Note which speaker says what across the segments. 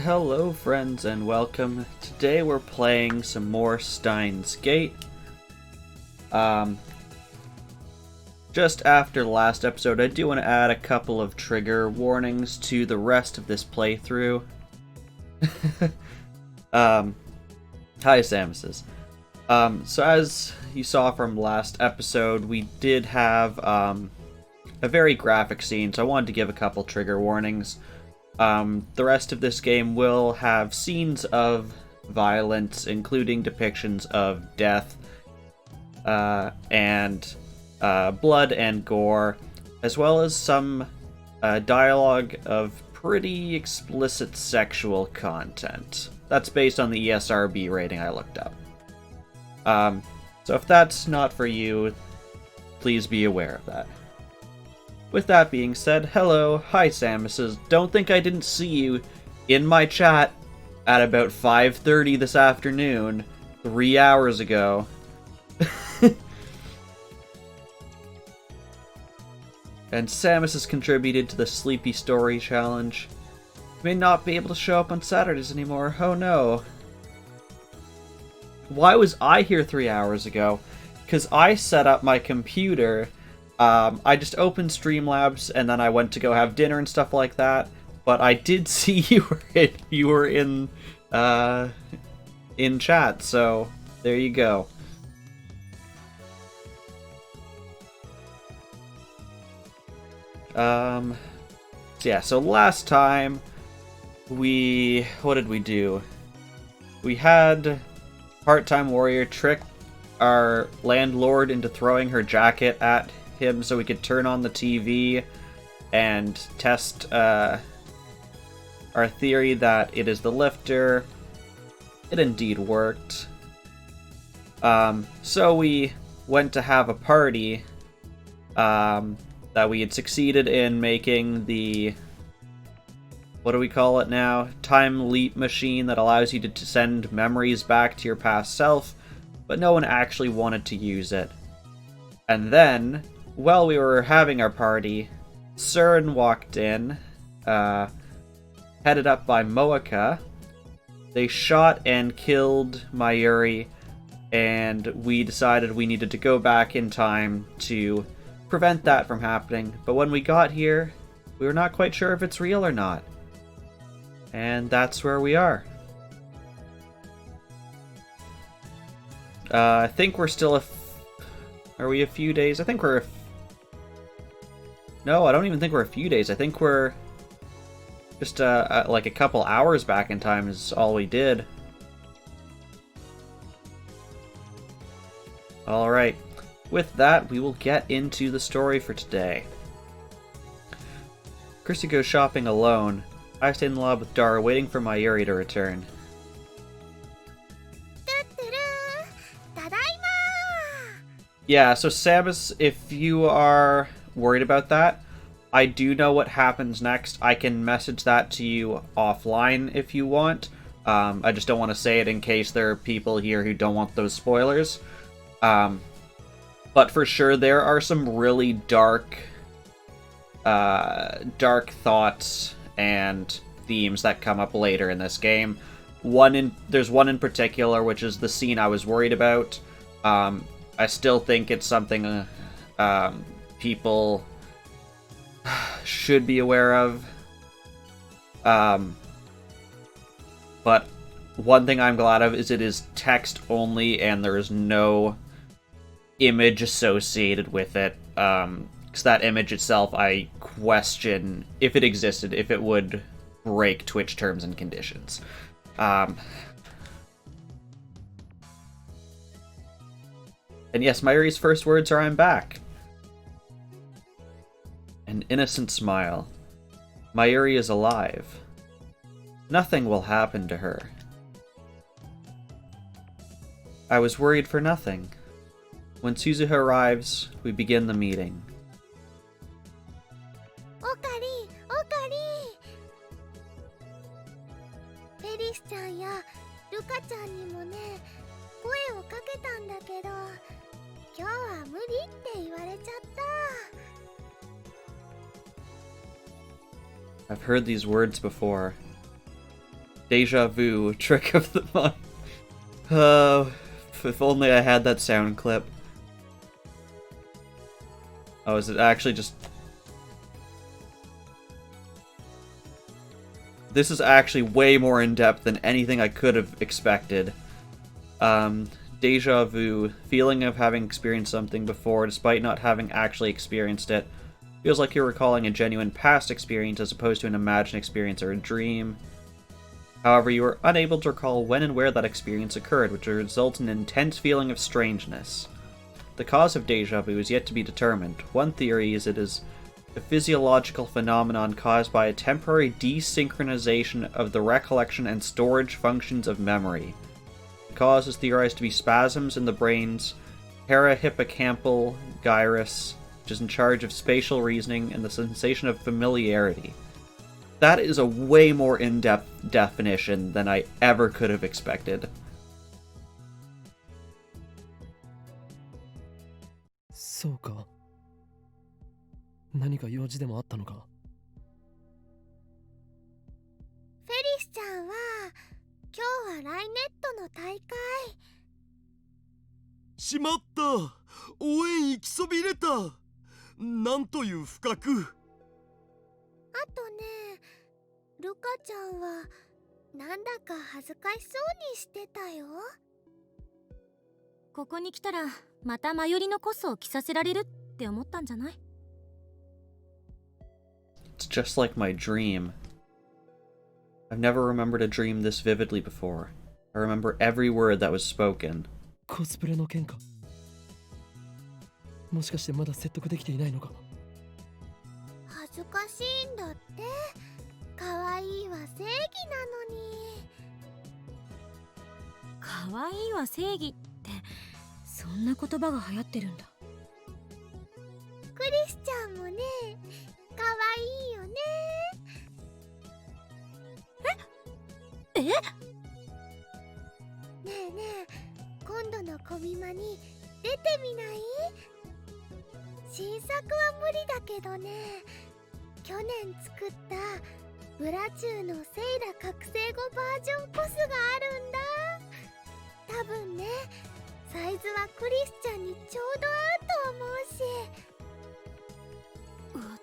Speaker 1: Hello friends and welcome. Today we're playing some more Steins Gate. Just after the last episode, I do want to add a couple of trigger warnings to the rest of this playthrough. Hi Samuses. So as you saw from last episode, we did have a very graphic scene, so I wanted to give a couple trigger warnings. The rest of this game will have scenes of violence, including depictions of death, and blood and gore, as well as some dialogue of pretty explicit sexual content. That's based on the ESRB rating I looked up. So if that's not for you, please be aware of that. With that being said, hello, hi Samuses. Don't think I didn't see you in my chat at about 5:30 this afternoon, 3 hours ago. And Samus has contributed to the Sleepy Story Challenge. May not be able to show up on Saturdays anymore, oh no. Why was I here 3 hours ago? Because I set up my computer. I just opened Streamlabs and then I went to go have dinner and stuff like that. But I did see you were in chat, so there you go. So last time what did we do? We had Part-Time Warrior trick our landlord into throwing her jacket at him so we could turn on the TV and test our theory that it is the lifter. It indeed worked. So we went to have a party that we had succeeded in making the, what do we call it now? Time leap machine that allows you to send memories back to your past self, but no one actually wanted to use it. And then, while we were having our party, Surin walked in, headed up by Moeka. They shot and killed Mayuri, and we decided we needed to go back in time to prevent that from happening. But when we got here, we were not quite sure if it's real or not. And that's where we are. I think we're still are we a few days? I think we're no, I don't even think we're a few days. I think we're just like a couple hours back in time is all we did. Alright, with that, we will get into the story for today. Chrissy goes shopping alone. I stay in the lab with Dara, waiting for Mayuri to return. Yeah, so Samus, if you are worried about that, I do know what happens next. I can message that to you offline if you want. I just don't want to say it in case there are people here who don't want those spoilers. But for sure, there are some really dark thoughts and themes that come up later in this game. There's one in particular, which is the scene I was worried about. I still think it's something people should be aware of. But one thing I'm glad of is it is text only and there is no image associated with it. Because that image itself, I question if it existed, if it would break Twitch terms and conditions. And yes, Mayuri's first words are, "I'm back." An innocent smile. Mayuri is alive. Nothing will happen to her. I was worried for nothing. When Suzuha arrives, we begin the meeting.
Speaker 2: Okari! Okari! エリスちゃんやルカちゃんにもね、声をかけたんだけど、今日は無理って言われちゃった。
Speaker 1: I've heard these words before. Deja vu, trick of the month. Oh, if only I had that sound clip. Oh, is it actually just... This is actually way more in-depth than anything I could have expected. Deja vu, feeling of having experienced something before despite not having actually experienced it. Feels like you're recalling a genuine past experience as opposed to an imagined experience or a dream. However, you are unable to recall when and where that experience occurred, which results in an intense feeling of strangeness. The cause of deja vu is yet to be determined. One theory is it is a physiological phenomenon caused by a temporary desynchronization of the recollection and storage functions of memory. The cause is theorized to be spasms in the brain's parahippocampal gyrus, which is in charge of spatial reasoning and the sensation of familiarity. That is a way more in-depth definition than I ever could have expected.
Speaker 3: そうか。何か用事でもあったのか。
Speaker 2: フェリスちゃんは今日はライネットの大会。
Speaker 4: しまった。応援行きそびれた。なんという不覚。
Speaker 2: あとね、ルカちゃんはなんだか恥ずかしそうにしてたよ。
Speaker 5: ここに来たらまたマヨリのコスを着させられるって思ったんじゃない？
Speaker 1: It's just like my dream. I've never remembered a dream this vividly before. I remember every word that was spoken.
Speaker 3: コスプレの件か。もしかしてまだ説得できていないのか。
Speaker 2: 恥ずかしいんだって。可愛いは正義なのに。
Speaker 5: 可愛いは正義ってそんな言葉が流行ってるんだ。
Speaker 2: クリスちゃんもね、可愛いよね。
Speaker 5: え？
Speaker 2: ねえねえ、今度のコミマに出てみない？新作は無理だけどね、去年作ったブラチューのセイラ覚醒後バージョンコスがあるんだ。多分ね、サイズはクリスちゃんにちょうど合うと思うし。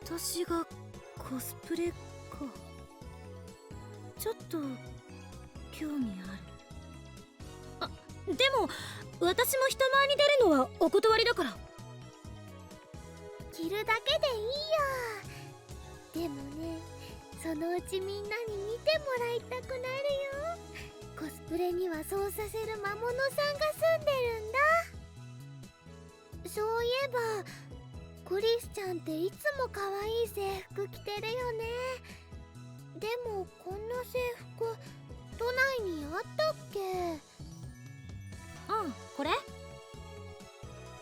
Speaker 5: 私がコスプレか。ちょっと興味ある。あ、でも私も人前に出るのはお断りだから。
Speaker 2: 着るだけでいいよ。でもね、そのうちみんなに見てもらいたくなるよ。コスプレにはそうさせる魔物さんが住んでるんだ。そういえばクリスちゃんっていつも可愛い制服着てるよね。でもこんな制服都内にあったっけ？
Speaker 5: うん、これ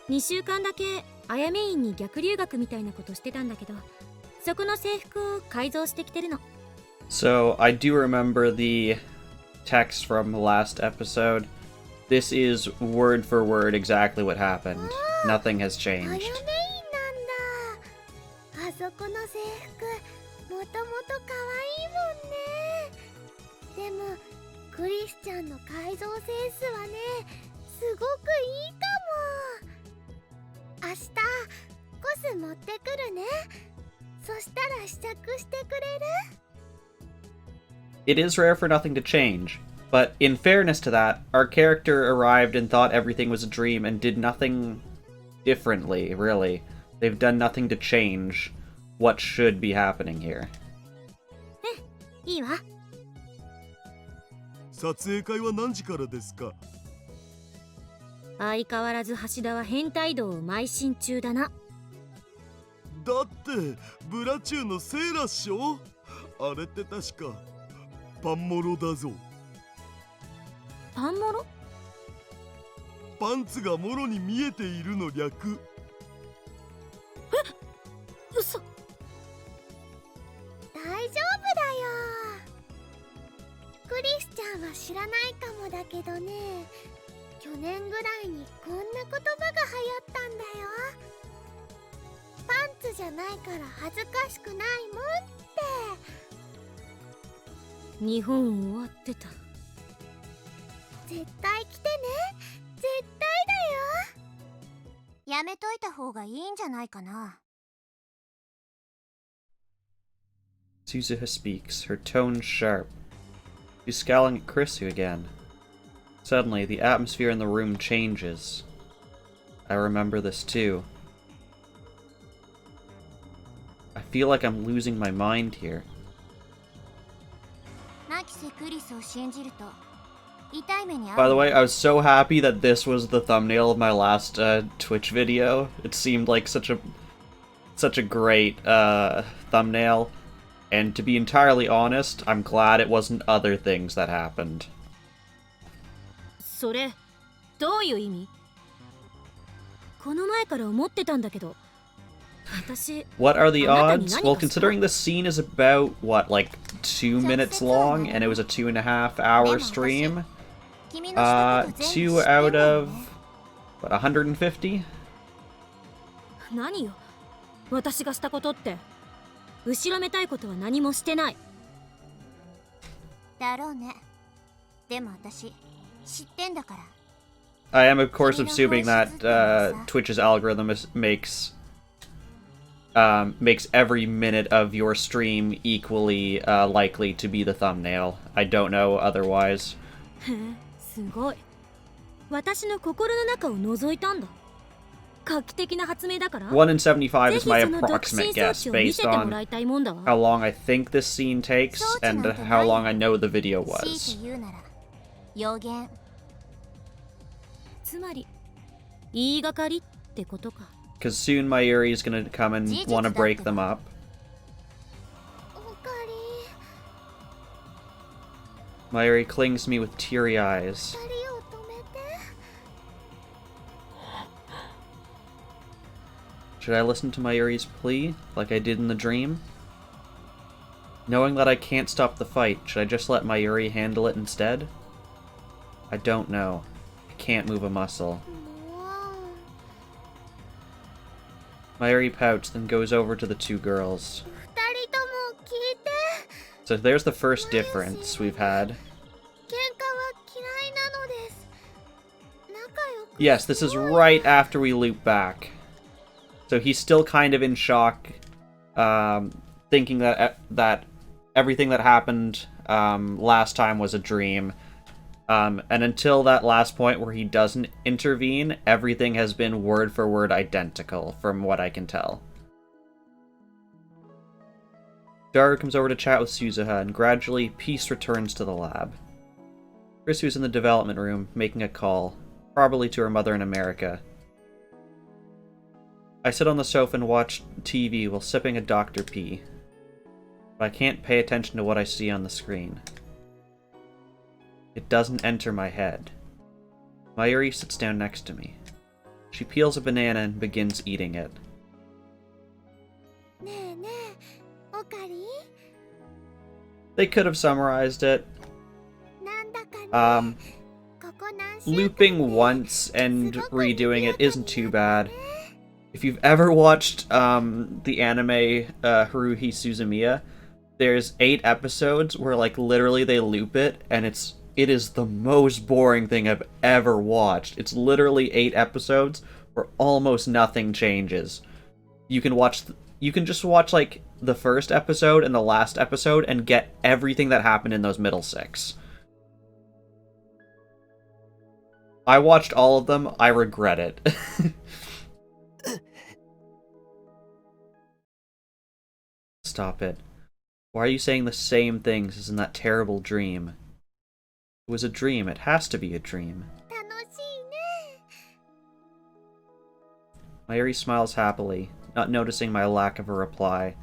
Speaker 5: 2週間だけアヤメインに逆留学みたいなことしてたんだけど、そこの制服を改造してきてるの。
Speaker 1: So, I do remember the text from the last episode. This is word for word exactly what happened. Nothing has
Speaker 2: アヤメインなん
Speaker 1: changed.
Speaker 2: だ。あそこの制服もともと可愛いもんね。でもクリスちゃんの改造センスはね、すごくいいかも。明日コス持ってくるね。そしたら試着してくれる？
Speaker 1: It is rare for nothing to change, but in fairness to that, our character arrived and thought everything was a dream and did nothing differently, really. They've done nothing to change what should be happening here.
Speaker 5: いいわ。
Speaker 4: 撮影会は何時からですか？
Speaker 5: 相変わらず橋田は変態道を邁進中だな。
Speaker 4: だってブラチューのセーラっしょ？あれって確かパンモロだぞ。
Speaker 5: パンモロ？
Speaker 4: パンツがモロに見えているの略。
Speaker 5: 嘘。
Speaker 2: 大丈夫だよ。クリスちゃんは知らないかもだけどね、去年ぐらいにこんな言葉が流行ったんだよ。パンツじゃないから恥ずかしくないもんって。
Speaker 5: 日本終わってた。
Speaker 2: 絶対来てね。絶対だよ。やめといた方がいいんじゃないかな。
Speaker 1: Suzuha speaks, her tone sharp. She's scowling at Krisu again. Suddenly, the atmosphere in the room changes. I remember this too. I feel like I'm losing my mind here. By the way, I was so happy that this was the thumbnail of my last Twitch video. It seemed like such a great thumbnail. And to be entirely honest, I'm glad it wasn't other things that happened.
Speaker 5: それどういう意味？この前から思ってたんだけど。私
Speaker 1: What are the odds? Well, considering the scene is about, what, like 2 minutes long, and it was a 2.5-hour stream, 2 out of, what, 150?
Speaker 5: 何よ、私がしたことって。後ろめたいことは何もしてない。
Speaker 2: だろうね。でも私知ってんだから。
Speaker 1: I am, of course, assuming that Twitch's algorithm makes every minute of your stream equally likely to be the thumbnail. I don't know otherwise.
Speaker 5: へえ、すごい。私の心の中を覗いたんだ。画期的な発明だから。
Speaker 1: 1 in 75 is my approximate guess based on how long I think this scene takes and how long I know the video was.
Speaker 5: つまり言いがかりってことか。
Speaker 1: Because soon Mayuri is gonna come and want to break them up. Mayuri clings to me with teary eyes. Should I listen to Mayuri's plea, like I did in the dream? Knowing that I can't stop the fight, should I just let Mayuri handle it instead? I don't know. I can't move a muscle. Mayuri pouts, then goes over to the two girls. So there's the first difference we've had. Yes, this is right after we loop back. So he's still kind of in shock, thinking that everything that happened last time was a dream. And until that last point where he doesn't intervene, everything has been word for word identical, from what I can tell. Daru comes over to chat with Suzuha, and gradually peace returns to the lab. Krisu's in the development room, making a call, probably to her mother in America. I sit on the sofa and watch TV while sipping a Dr. Pee, but I can't pay attention to what I see on the screen. It doesn't enter my head. Mayuri sits down next to me. She peels a banana and begins eating it. They could have summarized it. Looping once and redoing it isn't too bad. If you've ever watched the anime Haruhi Suzumiya, there's 8 episodes where like literally they loop it, and it is the most boring thing I've ever watched. It's literally 8 episodes where almost nothing changes. You can just watch like the first episode and the last episode and get everything that happened in those middle 6. I watched all of them. I regret it. Stop it. Why are you saying the same things as in that terrible dream? It was a dream. It has to be a dream. Mayuri smiles happily, not noticing my lack of a reply.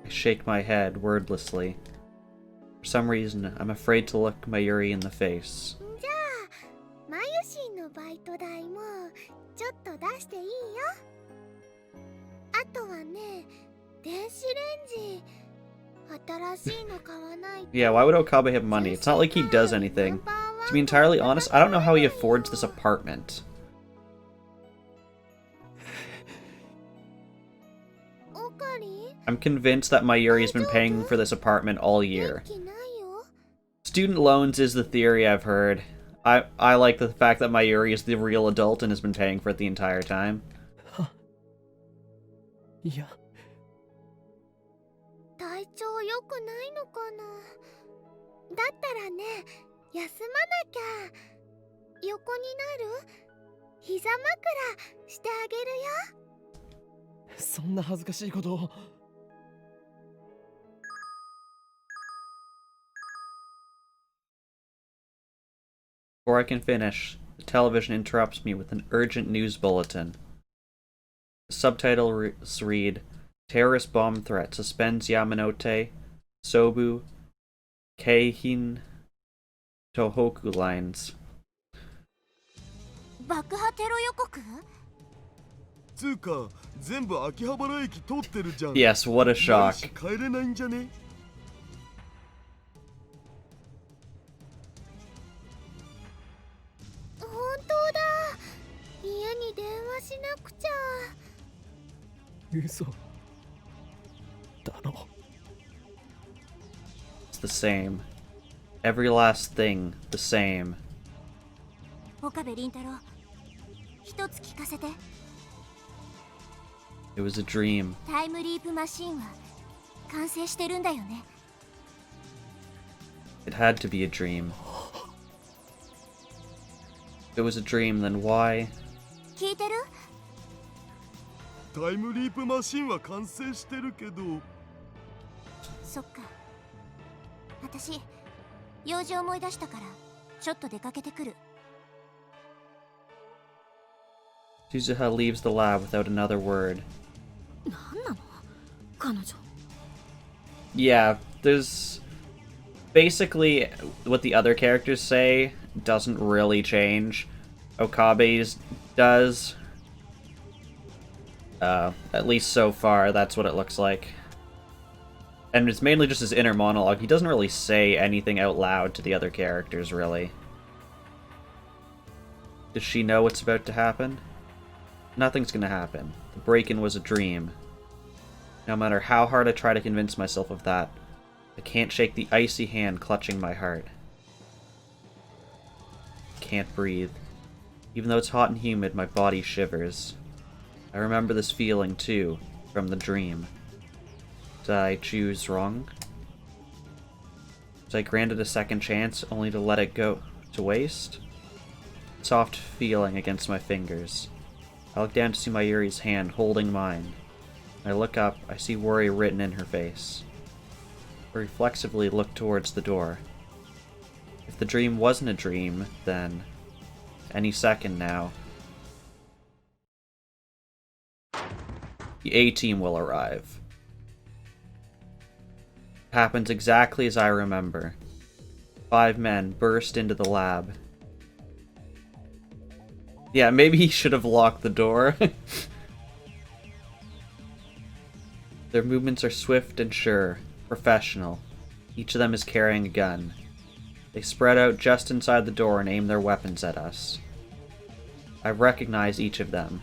Speaker 1: I shake my head wordlessly. For some reason, I'm afraid to look Mayuri in the face.
Speaker 2: 新しいの買わないと。
Speaker 1: Yeah, why would Okabe have money? It's not like he does anything. To be entirely honest, I don't know how he affords this apartment.
Speaker 2: オカリン
Speaker 1: I'm convinced that Mayuri has been paying for this apartment all year.
Speaker 2: 元気ないよ。
Speaker 1: Student loans is the theory I've heard. I like the fact that Mayuri is the real adult and has been paying for it the entire time.
Speaker 3: いや、
Speaker 2: 体調良くないのかな。だったらね、休まなきゃ。横になる？膝枕してあげるよ。
Speaker 3: そんな恥ずかしいことを。
Speaker 1: Before I can finish, the television interrupts me with an urgent news bulletin. The subtitles read, Terrorist bomb threat suspends Yamanote, Sobu, Keihin, Tohoku lines.
Speaker 2: 爆破テロ予告？
Speaker 4: つうか全部秋葉原駅通ってるじゃん。
Speaker 1: Yes, what a
Speaker 4: ないし
Speaker 1: shock.
Speaker 4: 帰れないんじゃね？
Speaker 2: 本当だ。家に電話しなくちゃ。
Speaker 3: 嘘だろ。
Speaker 1: It's the same. Every last thing, the same.
Speaker 2: 岡部倫太郎、一つ聞かせて。
Speaker 1: It was a dream.
Speaker 2: タイムリープマシンは完成してるんだよね。
Speaker 1: It had to be a dream. If it was a dream, then why?
Speaker 2: 聞いてる？
Speaker 4: タイムリープマシンは完成してるけど。
Speaker 2: そっか。私、用事思い出したから、ちょっと出かけてくる。
Speaker 1: Suzuha leaves the lab without another word.
Speaker 5: 何なの彼女。
Speaker 1: Yeah, there's... Basically, what the other characters say doesn't really change. Okabe's does. At least so far, that's what it looks like. And it's mainly just his inner monologue. He doesn't really say anything out loud to the other characters, really. Does she know what's about to happen? Nothing's gonna happen. The break-in was a dream. No matter how hard I try to convince myself of that, I can't shake the icy hand clutching my heart. I can't breathe. Even though it's hot and humid, my body shivers. I remember this feeling, too, from the dream. Did I choose wrong? Was I granted a second chance, only to let it go to waste? Soft feeling against my fingers. I look down to see Mayuri's hand holding mine. When I look up, I see worry written in her face. I reflexively look towards the door. If the dream wasn't a dream, then... any second now... the A-team will arrive. It happens exactly as I remember. 5 men burst into the lab. Yeah, maybe he should have locked the door. Their movements are swift and sure, professional. Each of them is carrying a gun. They spread out just inside the door and aim their weapons at us. I recognize each of them.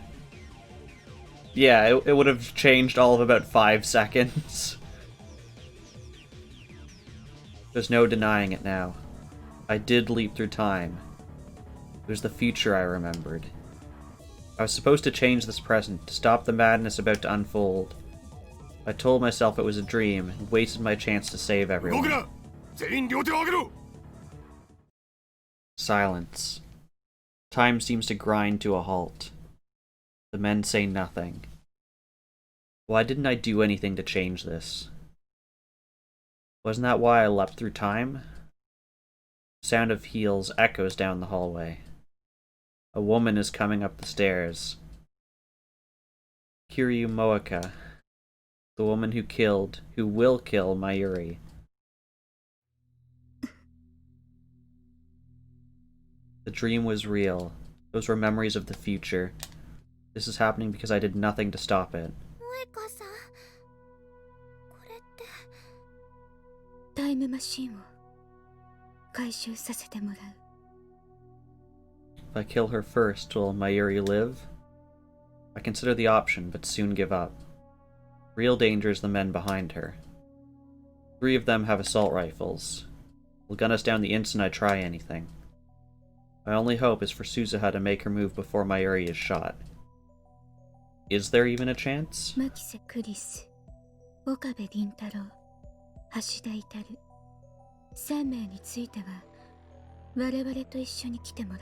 Speaker 1: Yeah, it would have changed all of about 5 seconds. There's no denying it now. I did leap through time. It was the future I remembered. I was supposed to change this present, to stop the madness about to unfold. I told myself it was a dream, and wasted my chance to save everyone. Silence. Time seems to grind to a halt. The men say nothing. Why didn't I do anything to change this? Wasn't that why I leapt through time? The sound of heels echoes down the hallway. A woman is coming up the stairs. Kiryu Moeka. The woman who will kill Mayuri. The dream was real. Those were memories of the future. This is happening because I did nothing to stop it.
Speaker 2: 萌香さん、これって
Speaker 5: タイムマシンを回収させてもらう。
Speaker 1: If I kill her first, will Mayuri live? I consider the option, but soon give up. Real danger is the men behind her. 3 of them have assault rifles. Will gun us down the instant I try anything. My only hope is for Suzuha to make her move before Mayuri is shot. Is there even a chance?
Speaker 5: 牧瀬クリス、岡部倫太郎、橋田至3名については我々と一緒に来てもらう。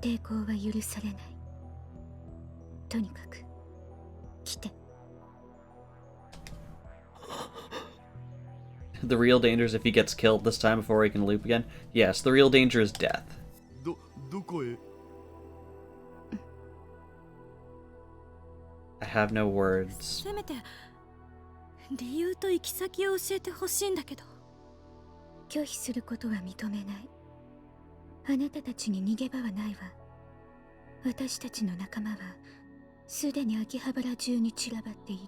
Speaker 5: 抵抗は許されない。とにかく来て。
Speaker 1: The real danger is if he gets killed this time before he can loop again? Yes, the real danger is death.
Speaker 4: どこへ？
Speaker 1: I have no words.
Speaker 5: せめて理由と行き先を教えてほしいんだけど。拒否することは認めない。あなたたちに逃げ場はないわ。私たちの仲間はすでに秋葉原中に散らばっている。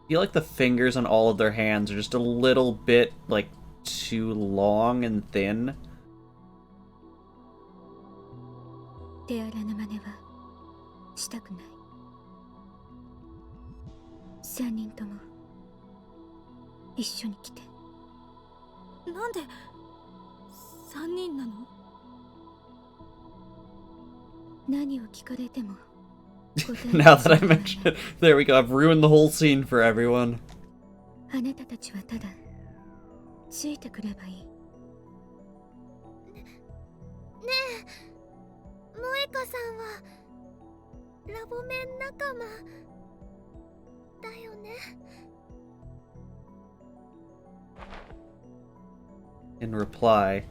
Speaker 1: I feel like the fingers on all of their hands are just a little bit, like, too long and thin.
Speaker 5: 手荒な真似はしたくない。3人とも一緒に来て。なんで3人なの？何を聞かれても
Speaker 1: Now that I mention it, there we go. I've ruined the whole scene for everyone.
Speaker 5: あなたたちはただついてくればいい。
Speaker 2: ねえ、萌香さんはラボメン仲間だよね。
Speaker 1: In reply,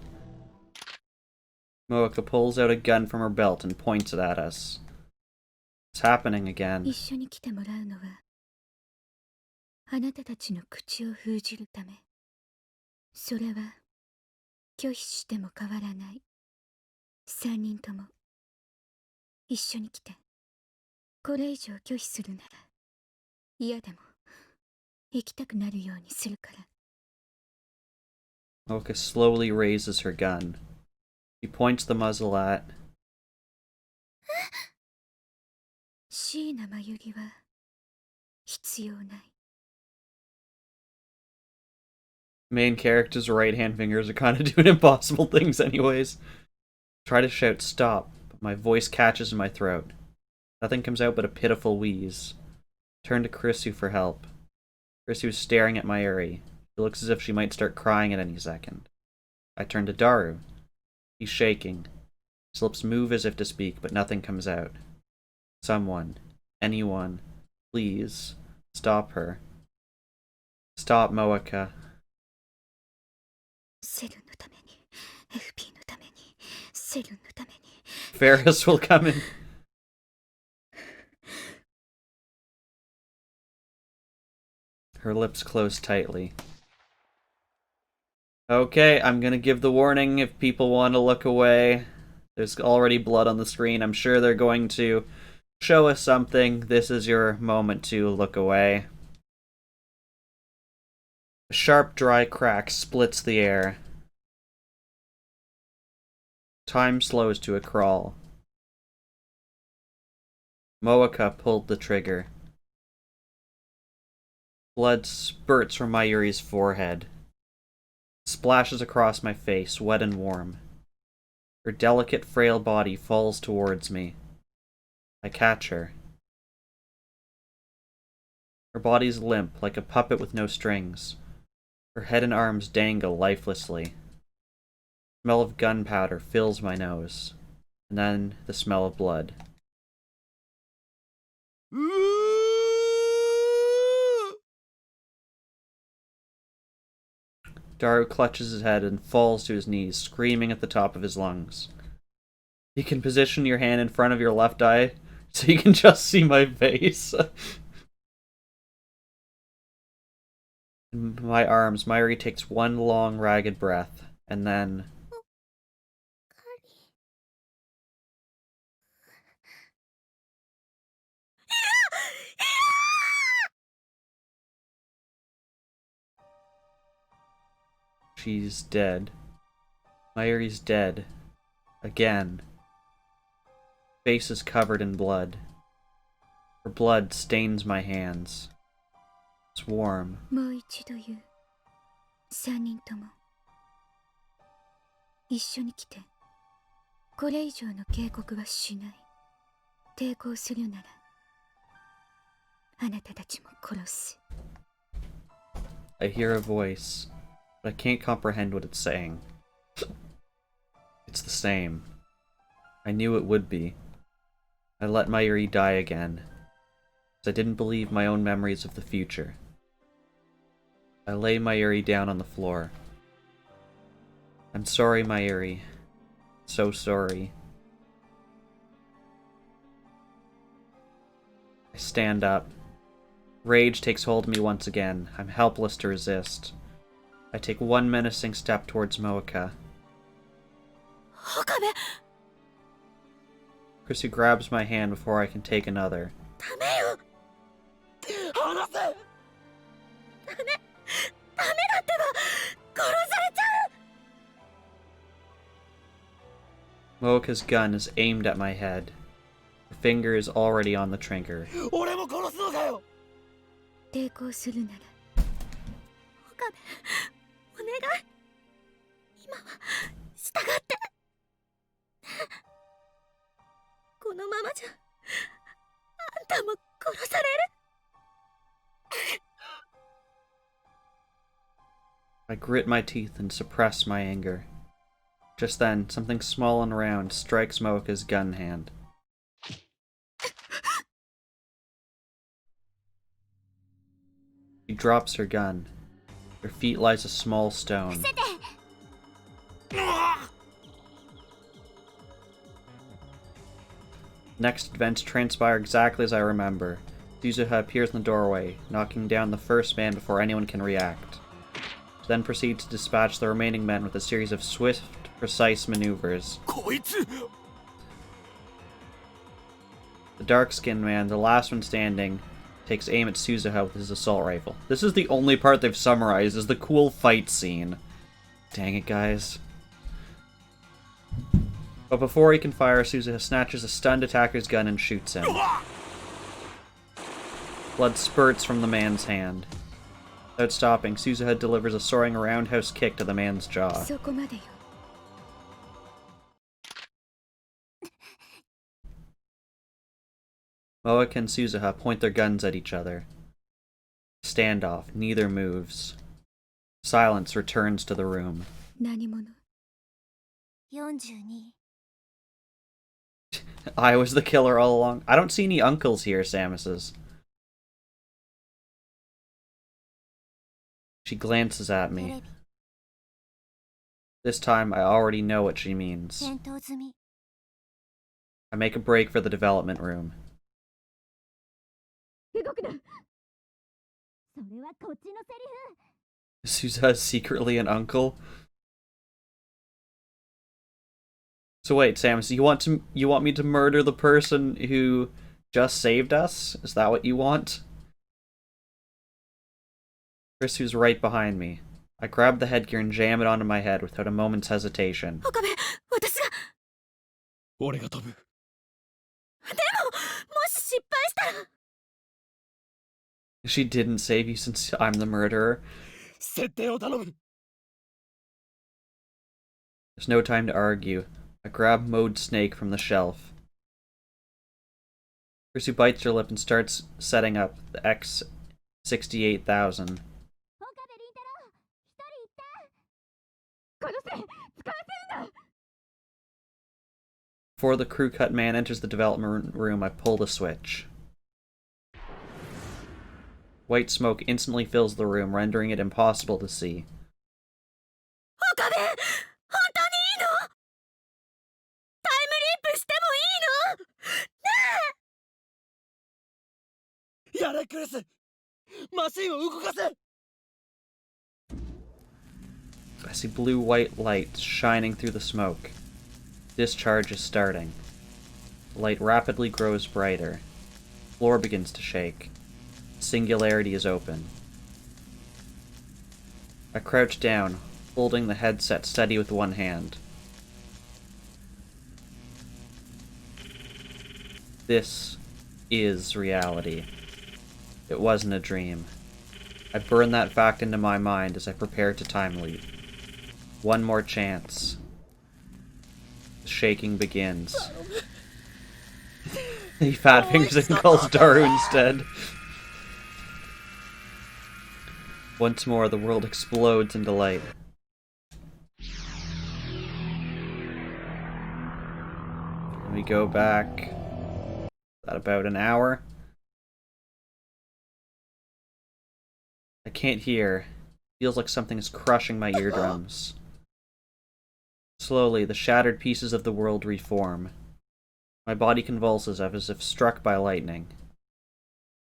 Speaker 1: Moeka pulls out a gun from her belt and points it at us. It's happening again.
Speaker 5: 一緒に来てもらうのはあなたたちの口を封じるため。それは拒否しても変わらない。3人とも一緒に来て。これ以上拒否するなら嫌でも行きたくなるようにするから。
Speaker 1: Moeka slowly raises her gun. She points the muzzle at...
Speaker 5: 椎名真由里は必要ない。
Speaker 1: Main character's right-hand fingers are kind of doing impossible things anyways. Try to shout stop, but my voice catches in my throat. Nothing comes out but a pitiful wheeze. Turn to Chrissu for help. Chrissu is staring at Mayuri. She looks as if she might start crying at any second. I turn to Daru. He's shaking. His lips move as if to speak, but nothing comes out. Someone, anyone, please, stop her. Stop Moeka.
Speaker 5: セルンのために FP のためにセルンのために。
Speaker 1: Ferris will come in. Her lips close tightly. Okay, I'm gonna give the warning if people want to look away. There's already blood on the screen. I'm sure they're going to show us something. This is your moment to look away. A sharp, dry crack splits the air. Time slows to a crawl. Moeka pulled the trigger. Blood spurts from Mayuri's forehead. Splashes across my face, wet and warm. Her delicate, frail body falls towards me. I catch her. Her body's limp, like a puppet with no strings. Her head and arms dangle lifelessly. The smell of gunpowder fills my nose, and then the smell of blood.
Speaker 4: うー
Speaker 1: Daru clutches his head and falls to his knees, screaming at the top of his lungs. You can position your hand in front of your left eye so you can just see my face. In my arms, Mayuri takes one long, ragged breath, and then... She's dead. Mayuri's dead. Again. Face is covered in blood. Her blood stains my hands. It's warm.
Speaker 5: もう一度言う。3人とも一緒に来て。これ以上の警告はしない。抵抗するならあなたたちも殺す。
Speaker 1: I hear a voice, but I can't comprehend what it's saying. It's the same. I knew it would be. I let Mayuri die again, because I didn't believe my own memories of the future. I lay Mayuri down on the floor. I'm sorry, Mayuri. So sorry. I stand up. Rage takes hold of me once again. I'm helpless to resist. I take one menacing step towards Moeka. Chrissy grabs my hand before I can take another. Moeka's gun is aimed at my head. Her finger is already on the trigger.
Speaker 5: 抵抗するなら
Speaker 2: 岡部、お願い。今は従って。このままじゃあんたも殺される。
Speaker 1: I grit my teeth and suppress my anger. Just then, something small and round strikes Moeka's gun hand. She drops her gun. At her feet lies a small stone. Next events transpire exactly as I remember. Suzuha appears in the doorway, knocking down the first man before anyone can react. She then proceeds to dispatch the remaining men with a series of swift, precise maneuvers. The dark-skinned man, the last one standing, takes aim at Suzuha with his assault rifle. This is the only part they've summarized, is the cool fight scene. Dang it, guys. But before he can fire, Suzuha snatches a stunned attacker's gun and shoots him. Blood spurts from the man's hand. Without stopping, Suzuha delivers a soaring roundhouse kick to the man's jaw.
Speaker 5: そこまでよ。
Speaker 1: Moeka and Suzuha point their guns at each other. Standoff, neither moves. Silence returns to the room.
Speaker 5: 何者？
Speaker 2: 42。
Speaker 1: I was the killer all along. I don't see any uncles here, Samus says. She glances at me. This time, I already know what she means.
Speaker 2: 戦闘済み。
Speaker 1: I make a break for the development room.
Speaker 2: 動くな。それはこっちのセリフ。
Speaker 1: Is Suzuha secretly an uncle? So wait, Samus, you want me to murder the person who just saved us? Is that what you want? Chris, who's right behind me. I grab the headgear and jam it onto my head without a moment's hesitation.
Speaker 2: 岡部、私が。
Speaker 3: 俺が飛ぶ。
Speaker 2: でも、もし失敗したら。
Speaker 1: She didn't save you since I'm the murderer.
Speaker 3: 設定を頼む。
Speaker 1: There's no time to argue. I grab Mode Snake from the shelf. Chrissy bites her lip and starts setting up the X-68,000.
Speaker 2: 岡部倫太郎、一人行って。殺せ、使わせるな。
Speaker 1: Before the crew cut man enters the development room, I pull the switch. White smoke instantly fills the room, rendering it impossible to see.
Speaker 2: 岡部、本当にいいの？タイムリープしてもいいの？ねえ。
Speaker 3: やれクリス。マシンを動かせ。
Speaker 1: I see blue-white light shining through the smoke. Discharge is starting. The light rapidly grows brighter. The floor begins to shake. Singularity is open. I crouch down, holding the headset steady with one hand. This is reality. It wasn't a dream. I burn that fact into my mind as I prepare to time leap. One more chance. The shaking begins. He fat fingers and calls Daru instead. Once more, the world explodes into light. And we go back at about an hour. I can't hear. Feels like something is crushing my eardrums. Slowly, the shattered pieces of the world reform. My body convulses as if struck by lightning.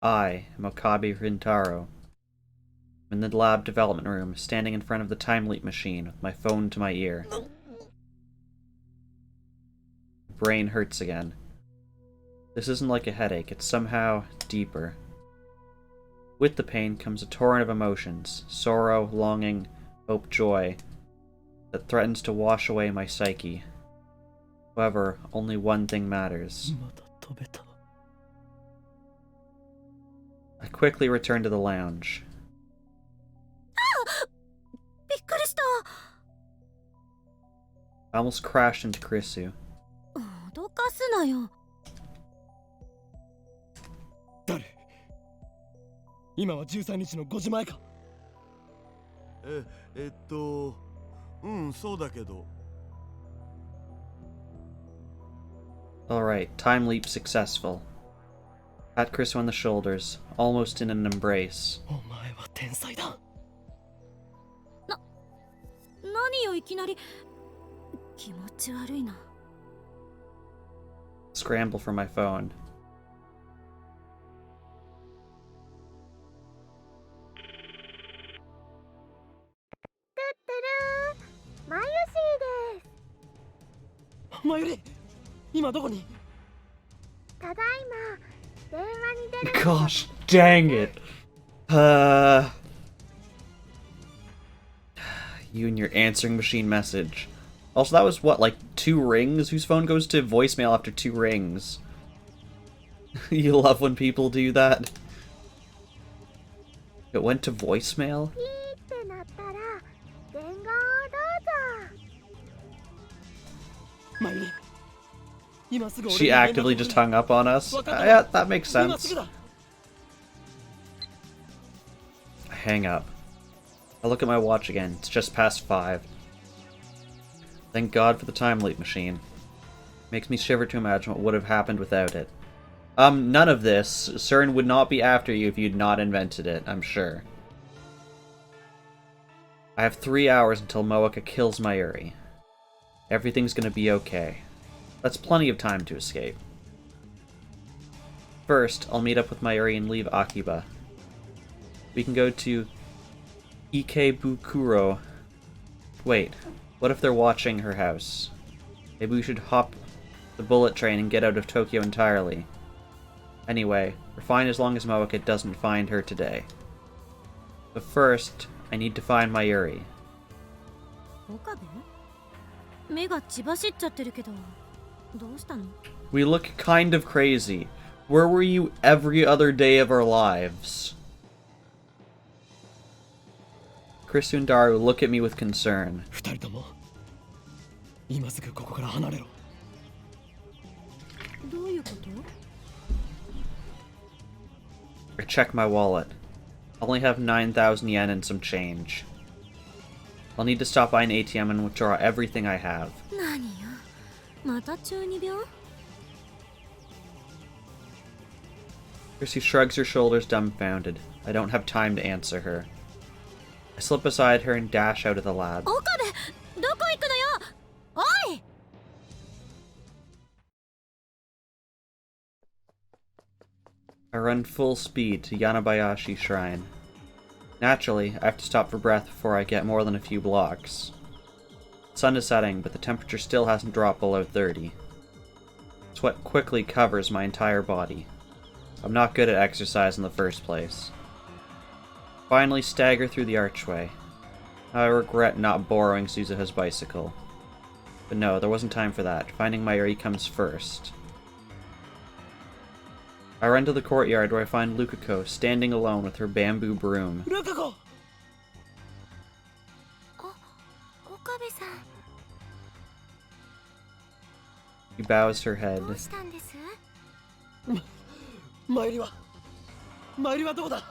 Speaker 1: I am Okabe Rintaro. I'm in the lab development room, standing in front of the time leap machine with my phone to my ear. My brain hurts again. This isn't like a headache, it's somehow deeper. With the pain comes a torrent of emotions, sorrow, longing, hope, joy, that threatens to wash away my psyche. However, only one thing matters. I quickly return to the lounge. I almost crashed into Krisu.
Speaker 2: 脅かすなよ。
Speaker 3: 誰？今は13日の5時前か。
Speaker 4: そうだけど。
Speaker 1: Alright, time leap successful. Pat Krisu on the shoulders, almost in an embrace.
Speaker 3: お前は天才だ。
Speaker 2: 何よいきなり。気持ち悪いな。
Speaker 1: Scramble for my phone.
Speaker 3: Mayuri, 今どこに？
Speaker 2: ただいま電話に出る。
Speaker 1: Gosh dang it! You and your answering machine message. Also, that was what, like 2 rings? Whose phone goes to voicemail after 2 rings? You love when people do that. It went to voicemail?
Speaker 2: ピーってなったら伝言をどうぞ。
Speaker 3: Mayuri, 今すぐ俺に
Speaker 1: She
Speaker 3: 連絡を。
Speaker 1: actively just hung up on us? Yeah, that makes
Speaker 3: 今す
Speaker 1: sense.
Speaker 3: ぐだ。
Speaker 1: I hang up. I look at my watch again. It's just past 5. Thank God for the time leap machine. Makes me shiver to imagine what would have happened without it. None of this. CERN would not be after you if you'd not invented it, I'm sure. I have 3 hours until Moeka kills Mayuri. Everything's gonna be okay. That's plenty of time to escape. First, I'll meet up with Mayuri and leave Akiba. We can go to Ikebukuro. Wait, what if they're watching her house? Maybe we should hop the bullet train and get out of Tokyo entirely. Anyway, we're fine as long as Moeka doesn't find her today. But first, I need to find Mayuri.
Speaker 2: 岡部？目が血走っちゃってるけど、どうしたの？
Speaker 1: We look kind of crazy. Where were you every other day of our lives? Krisu and Daru look at me with concern.
Speaker 3: 2人とも今すぐここから離れろ。
Speaker 2: どういうこと？
Speaker 1: I check my wallet. I only have 9,000 yen and some change. I'll need to stop by an ATM and withdraw everything I have.
Speaker 2: 何よ？また中二病？
Speaker 1: Krisu shrugs her shoulders dumbfounded. I don't have time to answer her. I slip beside her and dash out of the lab.
Speaker 2: 岡部、どこ行くのよ？おい！
Speaker 1: I run full speed to Yanabayashi Shrine. Naturally, I have to stop for breath before I get more than a few blocks. The sun is setting, but the temperature still hasn't dropped below 30. Sweat quickly covers my entire body. I'm not good at exercise in the first place. Finally stagger through the archway. I regret not borrowing Suzuha's bicycle. But no, there wasn't time for that. Finding Mayuri comes first. I run to the courtyard where I find Lukako standing alone with her bamboo broom.
Speaker 3: ルカ子。
Speaker 2: 岡部さん、
Speaker 1: She bows her head.
Speaker 2: どうしたんです？
Speaker 3: マユリはどこだ？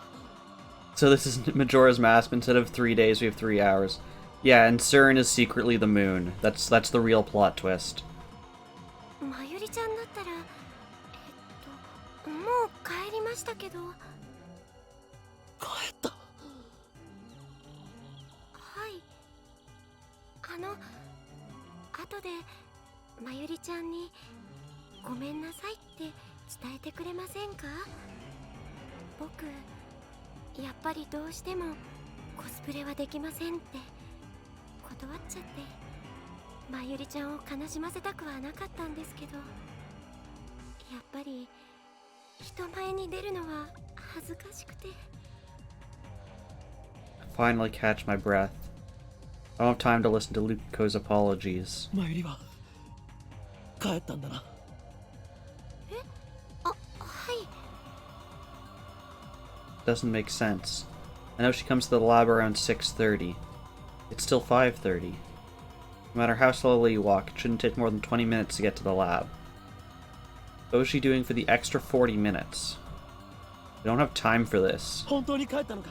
Speaker 1: So this is Majora's Mask. Instead of 3 days, we have 3 hours. Yeah, and Surin is secretly the moon. That's the real plot twist.
Speaker 2: まゆりちゃんだったら、もう帰りましたけど。
Speaker 3: 帰った。
Speaker 2: はい。後でまゆりちゃんにごめんなさいって伝えてくれませんか？僕やっぱりどうしてもコスプレはできませんって断っちゃって、まゆりちゃんを悲しませたくはなかったんですけど、やっぱり人前に出るのは恥ずかしくて。
Speaker 1: I finally catch my breath. I don't have time to listen to Lukako's apologies.
Speaker 3: マユリは帰ったんだな。
Speaker 2: はい。
Speaker 1: Doesn't make sense. I know she comes to the lab around 6:30. It's still 5:30. No matter how slowly you walk, it shouldn't take more than 20 minutes to get to the lab. What was she doing for the extra 40 minutes? We don't have time for this.
Speaker 3: 本当に帰ったのか？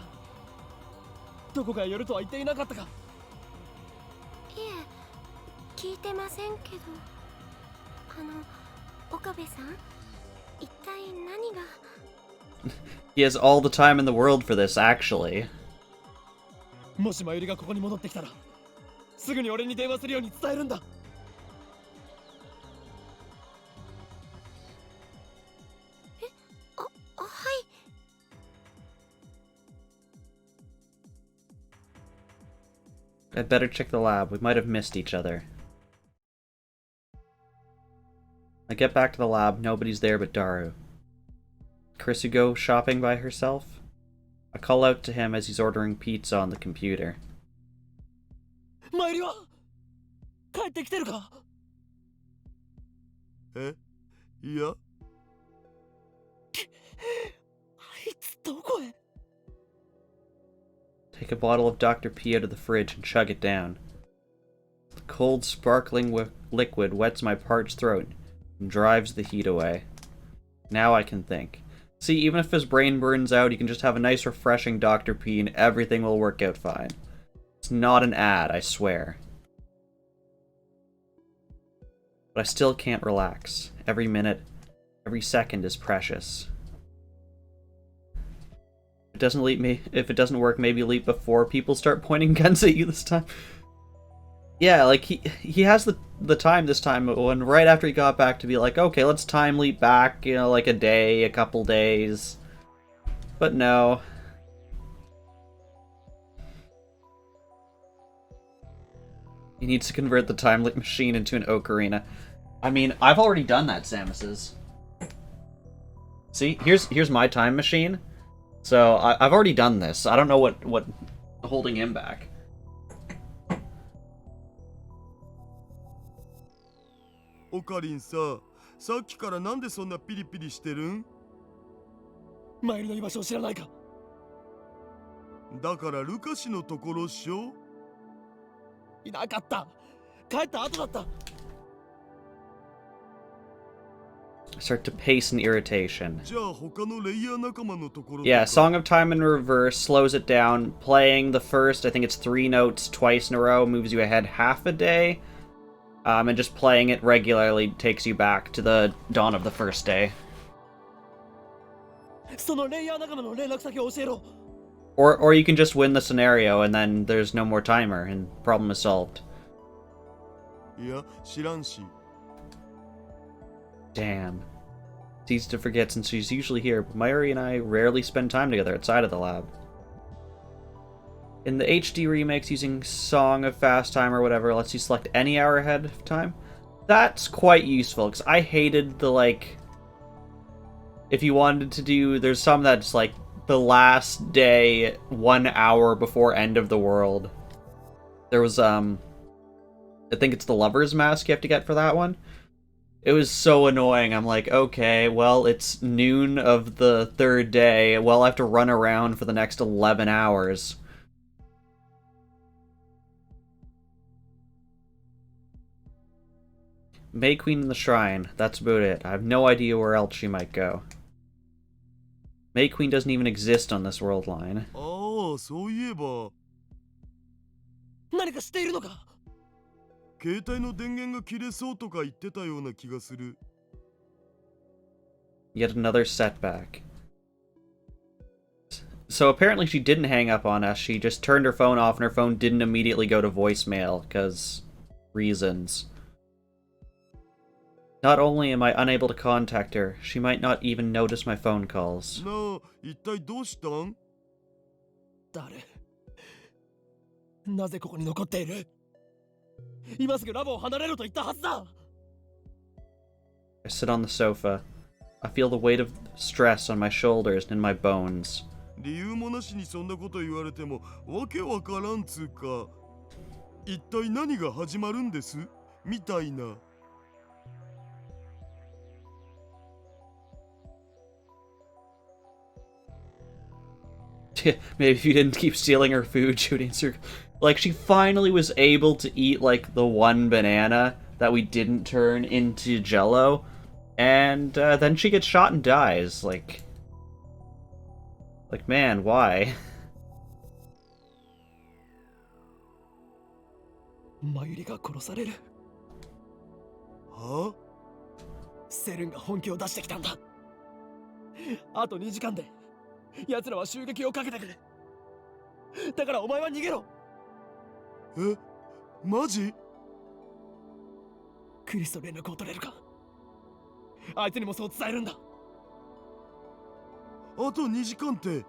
Speaker 3: どこかへ寄るとは言っていなかったか？
Speaker 2: いえ、聞いてませんけど。岡部さん、一体何が？
Speaker 1: He has all the time in the world for this, actually.
Speaker 3: もしマユリがここに戻ってきたら、すぐに俺に電話するように伝えるんだ。
Speaker 2: はい。
Speaker 1: I'd better check the lab. We might have missed each other. I get back to the lab. Nobody's there but Daru. Krisugo shopping by herself? I call out to him as he's ordering pizza on the computer.
Speaker 3: マユリは帰ってきてるか？
Speaker 4: え、いや。
Speaker 3: あいつどこへ？
Speaker 1: Take a bottle of Dr. P out of the fridge and chug it down. The cold, sparkling liquid wets my parched throat and drives the heat away. Now I can think. See, even if his brain burns out, he can just have a nice, refreshing Dr. P and everything will work out fine. It's not an ad, I swear. But I still can't relax. Every minute, every second is precious. If it doesn't work, maybe leap before people start pointing guns at you this time. Yeah, like he has the time this time when right after he got back to be like, okay, let's time leap back, you know, like a day, a couple days. But no. He needs to convert the time leap machine into an ocarina. I mean, I've already done that, Samus's. See, here's my time machine. So I've already done this. I don't know what holding him back.
Speaker 4: オカリンさ、さっきからなんでそんなピリピリしてるん？
Speaker 3: マユリの居場所を知らないか？
Speaker 4: だからルカシのところっしょ？
Speaker 3: いなかった。帰った後だった。
Speaker 1: I start to pace in irritation.
Speaker 4: じゃあ他のレイヤー仲間のところ。
Speaker 1: Yeah, Song of Time in reverse slows it down. Playing the first, I think it's 3 notes twice in a row, moves you ahead half a day. And just playing it regularly takes you back to the dawn of the first day.
Speaker 3: そのレイヤー仲間の連絡先を教えろ。
Speaker 1: Or you can just win the scenario and then there's no more timer and problem is solved.
Speaker 4: いや、知らんし。
Speaker 1: Damn. It's easy to forget since she's usually here, but Mayuri and I rarely spend time together outside of the lab. In the HD remakes, using Song of Fast Time or whatever lets you select any hour ahead of time. That's quite useful, because I hated the, like... If you wanted to do... There's some that's, like, the last day, 1 hour before end of the world. There was, I think it's the lover's mask you have to get for that one. It was so annoying. I'm like, okay, well, it's noon of the third day. Well, I have to run around for the next 11 hours. May Queen in the Shrine. That's about it. I have no idea where else she might go. May Queen doesn't even exist on this world line.
Speaker 4: ああ、そういえば
Speaker 3: 何かしているのか？
Speaker 4: 携帯の電源が切れそうとか言ってたような気がする。
Speaker 1: Yet another setback. So apparently she didn't hang up on us, she just turned her phone off and her phone didn't immediately go to voicemail, because reasons. Not only am I unable to contact her, she might not even notice my phone calls.
Speaker 4: なあ、一体どうしたん？
Speaker 3: 誰？なぜここに残っている？今すぐラボを離れろと言ったはずだ。
Speaker 1: I sit on the sofa. I feel the weight of stress on my shoulders and in my bones.
Speaker 4: 理由もなしにそんなこと言われてもわけわからんつうか、一体何が始まるんですみたいな。
Speaker 1: Maybe if you didn't keep stealing her food, shooting her. Like, she finally was able to eat, like, the one banana that we didn't turn into Jello, and then she gets shot and dies. Like, man, why?
Speaker 3: マユリが殺される。
Speaker 4: は？
Speaker 3: セルンが本気を出してきたんだ。あと2時間で奴らは襲撃をかけてくる。だからお前は逃げろ。
Speaker 4: え、マジ？
Speaker 3: クリスと連絡を取れるか？あいつにもそう伝えるんだ。
Speaker 4: あと2時間って、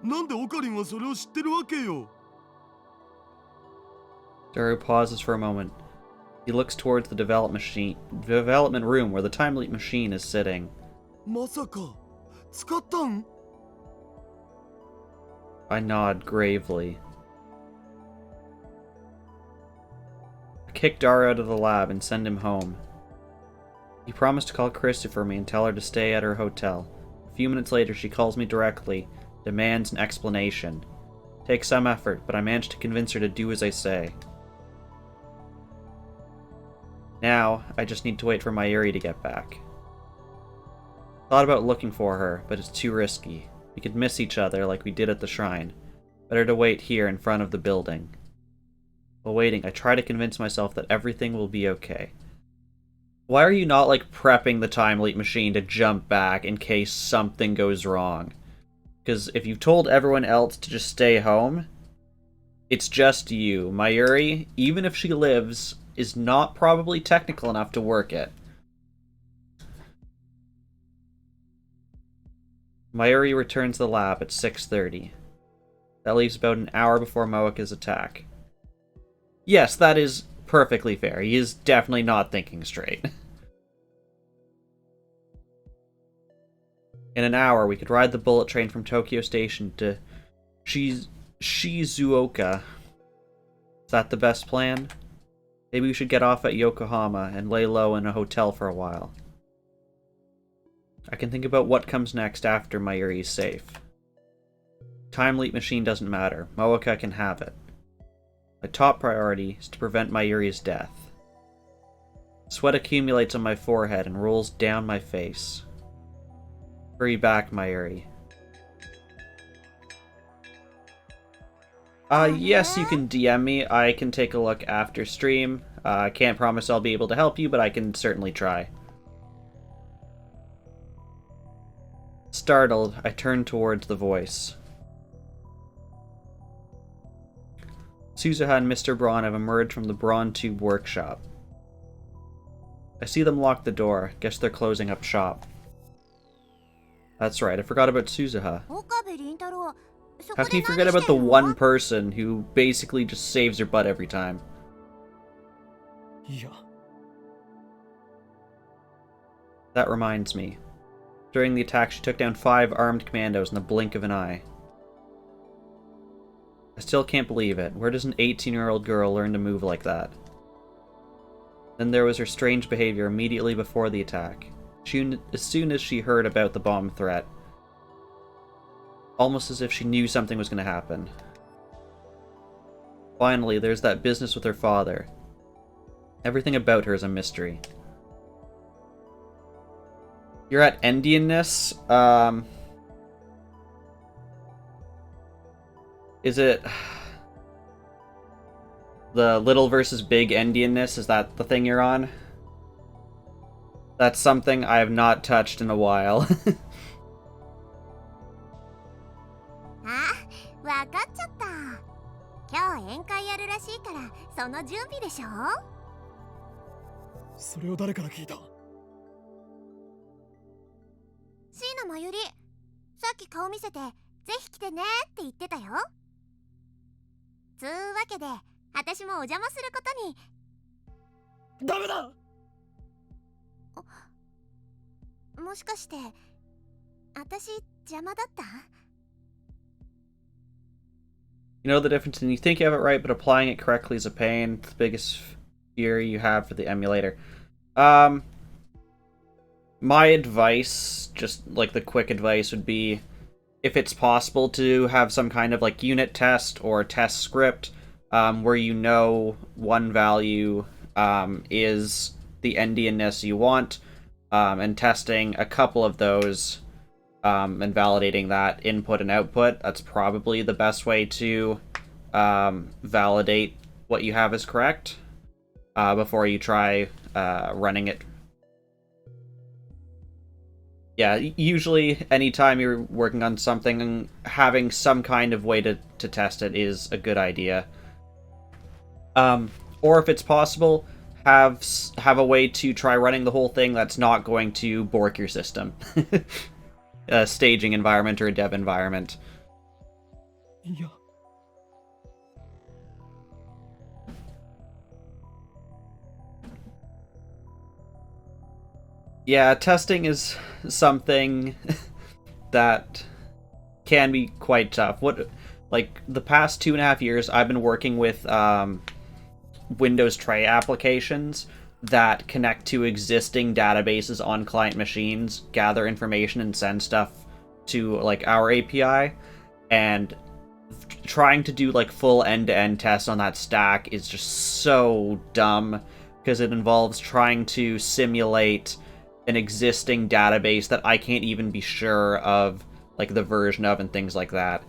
Speaker 4: なんでオカリンはそれを知ってるわけよ。
Speaker 1: Daru pauses for a moment. He looks towards the development room where the time leap machine is sitting.
Speaker 4: まさか使ったん？
Speaker 1: I nod gravely. I kick Daru out of the lab and send him home. He promised to call Krista for me and tell her to stay at her hotel. A few minutes later, she calls me directly, demands an explanation. Takes some effort, but I manage to convince her to do as I say. Now, I just need to wait for Mayuri to get back. Thought about looking for her, but it's too risky. We could miss each other like we did at the shrine. Better to wait here in front of the building. While waiting, I try to convince myself that everything will be okay. Why are you not, like, prepping the time leap machine to jump back in case something goes wrong? Because if you've told everyone else to just stay home, it's just you. Mayuri, even if she lives, is not probably technical enough to work it. Mayuri returns to the lab at 6:30. That leaves about an hour before Moeka's attack. Yes, that is perfectly fair. He is definitely not thinking straight. In an hour, we could ride the bullet train from Tokyo Station to Shizuoka. Is that the best plan? Maybe we should get off at Yokohama and lay low in a hotel for a while. I can think about what comes next after Mayuri is safe. Time leap machine doesn't matter. Moeka can have it. My top priority is to prevent Mayuri's death. Sweat accumulates on my forehead and rolls down my face. Hurry back, Mayuri. Yes, you can DM me. I can take a look after stream. I can't promise I'll be able to help you, but I can certainly try. Startled, I turn towards the voice. Suzuha and Mr. Braun have emerged from the Braun Tube workshop. I see them lock the door. Guess they're closing up shop. That's right, I forgot about Suzuha. How can you forget about the one person who basically just saves her butt every time?
Speaker 3: いや、
Speaker 1: That reminds me. During the attack, she took down 5 armed commandos in the blink of an eye. I still can't believe it. Where does an 18-year-old girl learn to move like that? Then there was her strange behavior immediately before the attack. As soon as she heard about the bomb threat. Almost as if she knew something was going to happen. Finally, there's that business with her father. Everything about her is a mystery. You're at Indianness. Is it the little versus big Indianness? Is that the thing you're on? That's something I have not touched in a while.
Speaker 2: あ、わかっちゃった。今日宴会やるらしいから、その準備でしょ。
Speaker 3: それを誰から聞いた？
Speaker 2: 椎名まゆり、さっき顔見せて、ぜひ来てねって言ってたよ。つうわけで、私もお邪魔することに。
Speaker 3: ダメだ。
Speaker 2: もしかして、私邪魔だった？
Speaker 1: You know the difference, and you think you have it right, but applying it correctly is a pain. It's the biggest fear you have for the emulator. My advice, just like the quick advice, would be if it's possible to have some kind of like unit test or test script where you know one value is the endianness you want, and testing a couple of those and validating that input and output. That's probably the best way to validate what you have is correct before you try running it. Yeah, usually anytime you're working on something, having some kind of way to test it is a good idea. Or if it's possible, have a way to try running the whole thing that's not going to bork your system. A staging environment or a dev environment.
Speaker 3: Yeah.
Speaker 1: Yeah, testing is something that can be quite tough. Like, the past 2.5 years, I've been working with Windows Tray applications that connect to existing databases on client machines, gather information, and send stuff to, like, our API. And trying to do, like, full end-to-end tests on that stack is just so dumb, because it involves trying to simulate an existing database that I can't even be sure of, like, the version of and things like that.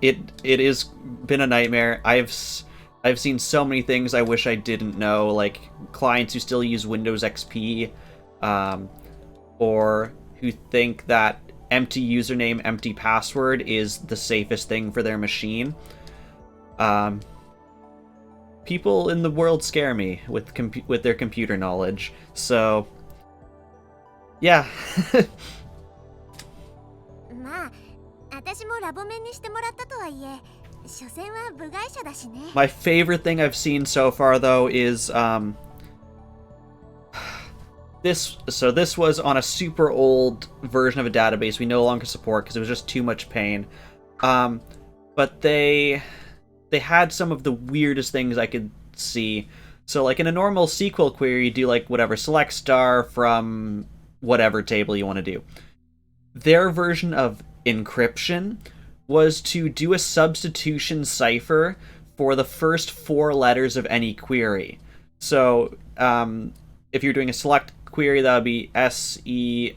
Speaker 1: It has been a nightmare. I've seen so many things I wish I didn't know, like clients who still use Windows XP, or who think that empty username, empty password is the safest thing for their machine. People in the world scare me with their computer knowledge, so yeah.
Speaker 2: まあ、私もラボ面にしてもらったとはいえ、所詮は部外者だしね。
Speaker 1: My favorite thing I've seen so far, though, is this was on a super old version of a database we no longer support because it was just too much pain. But they had some of the weirdest things I could see. So, like, in a normal SQL query, you do, like, whatever, select star from whatever table you want to do. Their version of encryption was to do a substitution cipher for the first 4 letters of any query. So, if you're doing a select query, that would be S-E-L-E.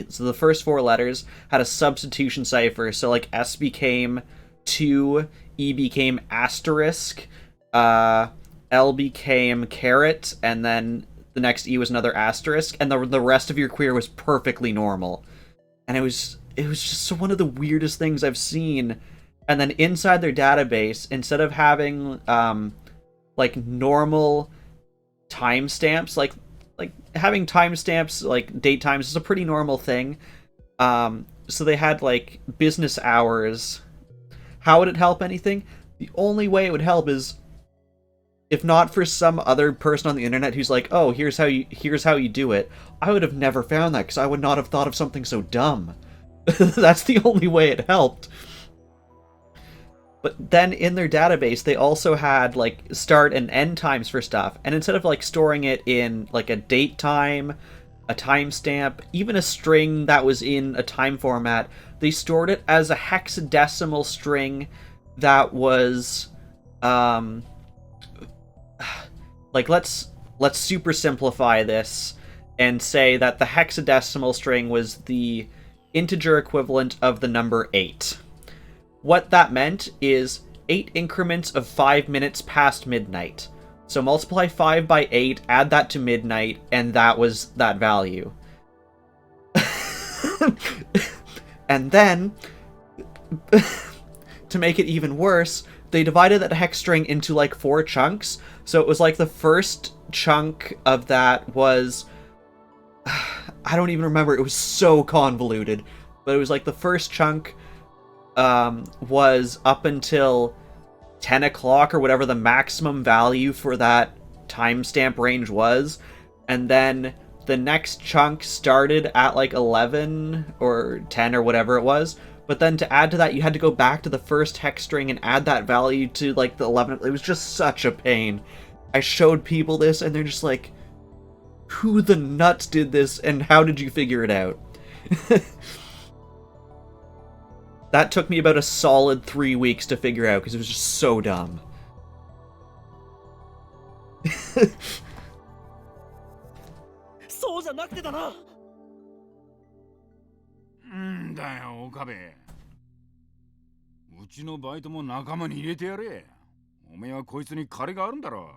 Speaker 1: So the first 4 letters had a substitution cipher. So, like, S became 2, E became asterisk, L became caret, and then the next E was another asterisk, and the rest of your query was perfectly normal. And it was just one of the weirdest things I've seen. And then inside their database, instead of having like normal timestamps, like having timestamps, like date times is a pretty normal thing. So they had like business hours. How would it help anything? The only way it would help is if not for some other person on the internet who's like, oh, here's how you do it. I would have never found that because I would not have thought of something so dumb. That's the only way it helped. But then in their database, they also had like start and end times for stuff. And instead of like storing it in like a date time, a timestamp, even a string that was in a time format, they stored it as a hexadecimal string that was like let's super simplify this and say that the hexadecimal string was the integer equivalent of the number 8. What that meant is 8 increments of 5 minutes past midnight. So multiply 5 by 8, add that to midnight, and that was that value. And then, to make it even worse, they divided that hex string into like 4 chunks. So it was like the first chunk of that was... I don't even remember, it was so convoluted. But it was like the first chunk was up until 10 o'clock or whatever the maximum value for that timestamp range was. And then the next chunk started at like 11 or 10 or whatever it was. But then to add to that, you had to go back to the first hex string and add that value to like the 11. It was just such a pain. I showed people this and they're just like, who the nuts did this and how did you figure it out? That took me about a solid 3 weeks to figure out because it was just so dumb.
Speaker 3: そうじゃなくてだな。
Speaker 6: んだよ、岡部。うちのバイトも仲間に入れてやれ。おめえはこいつに借りがあるんだろ。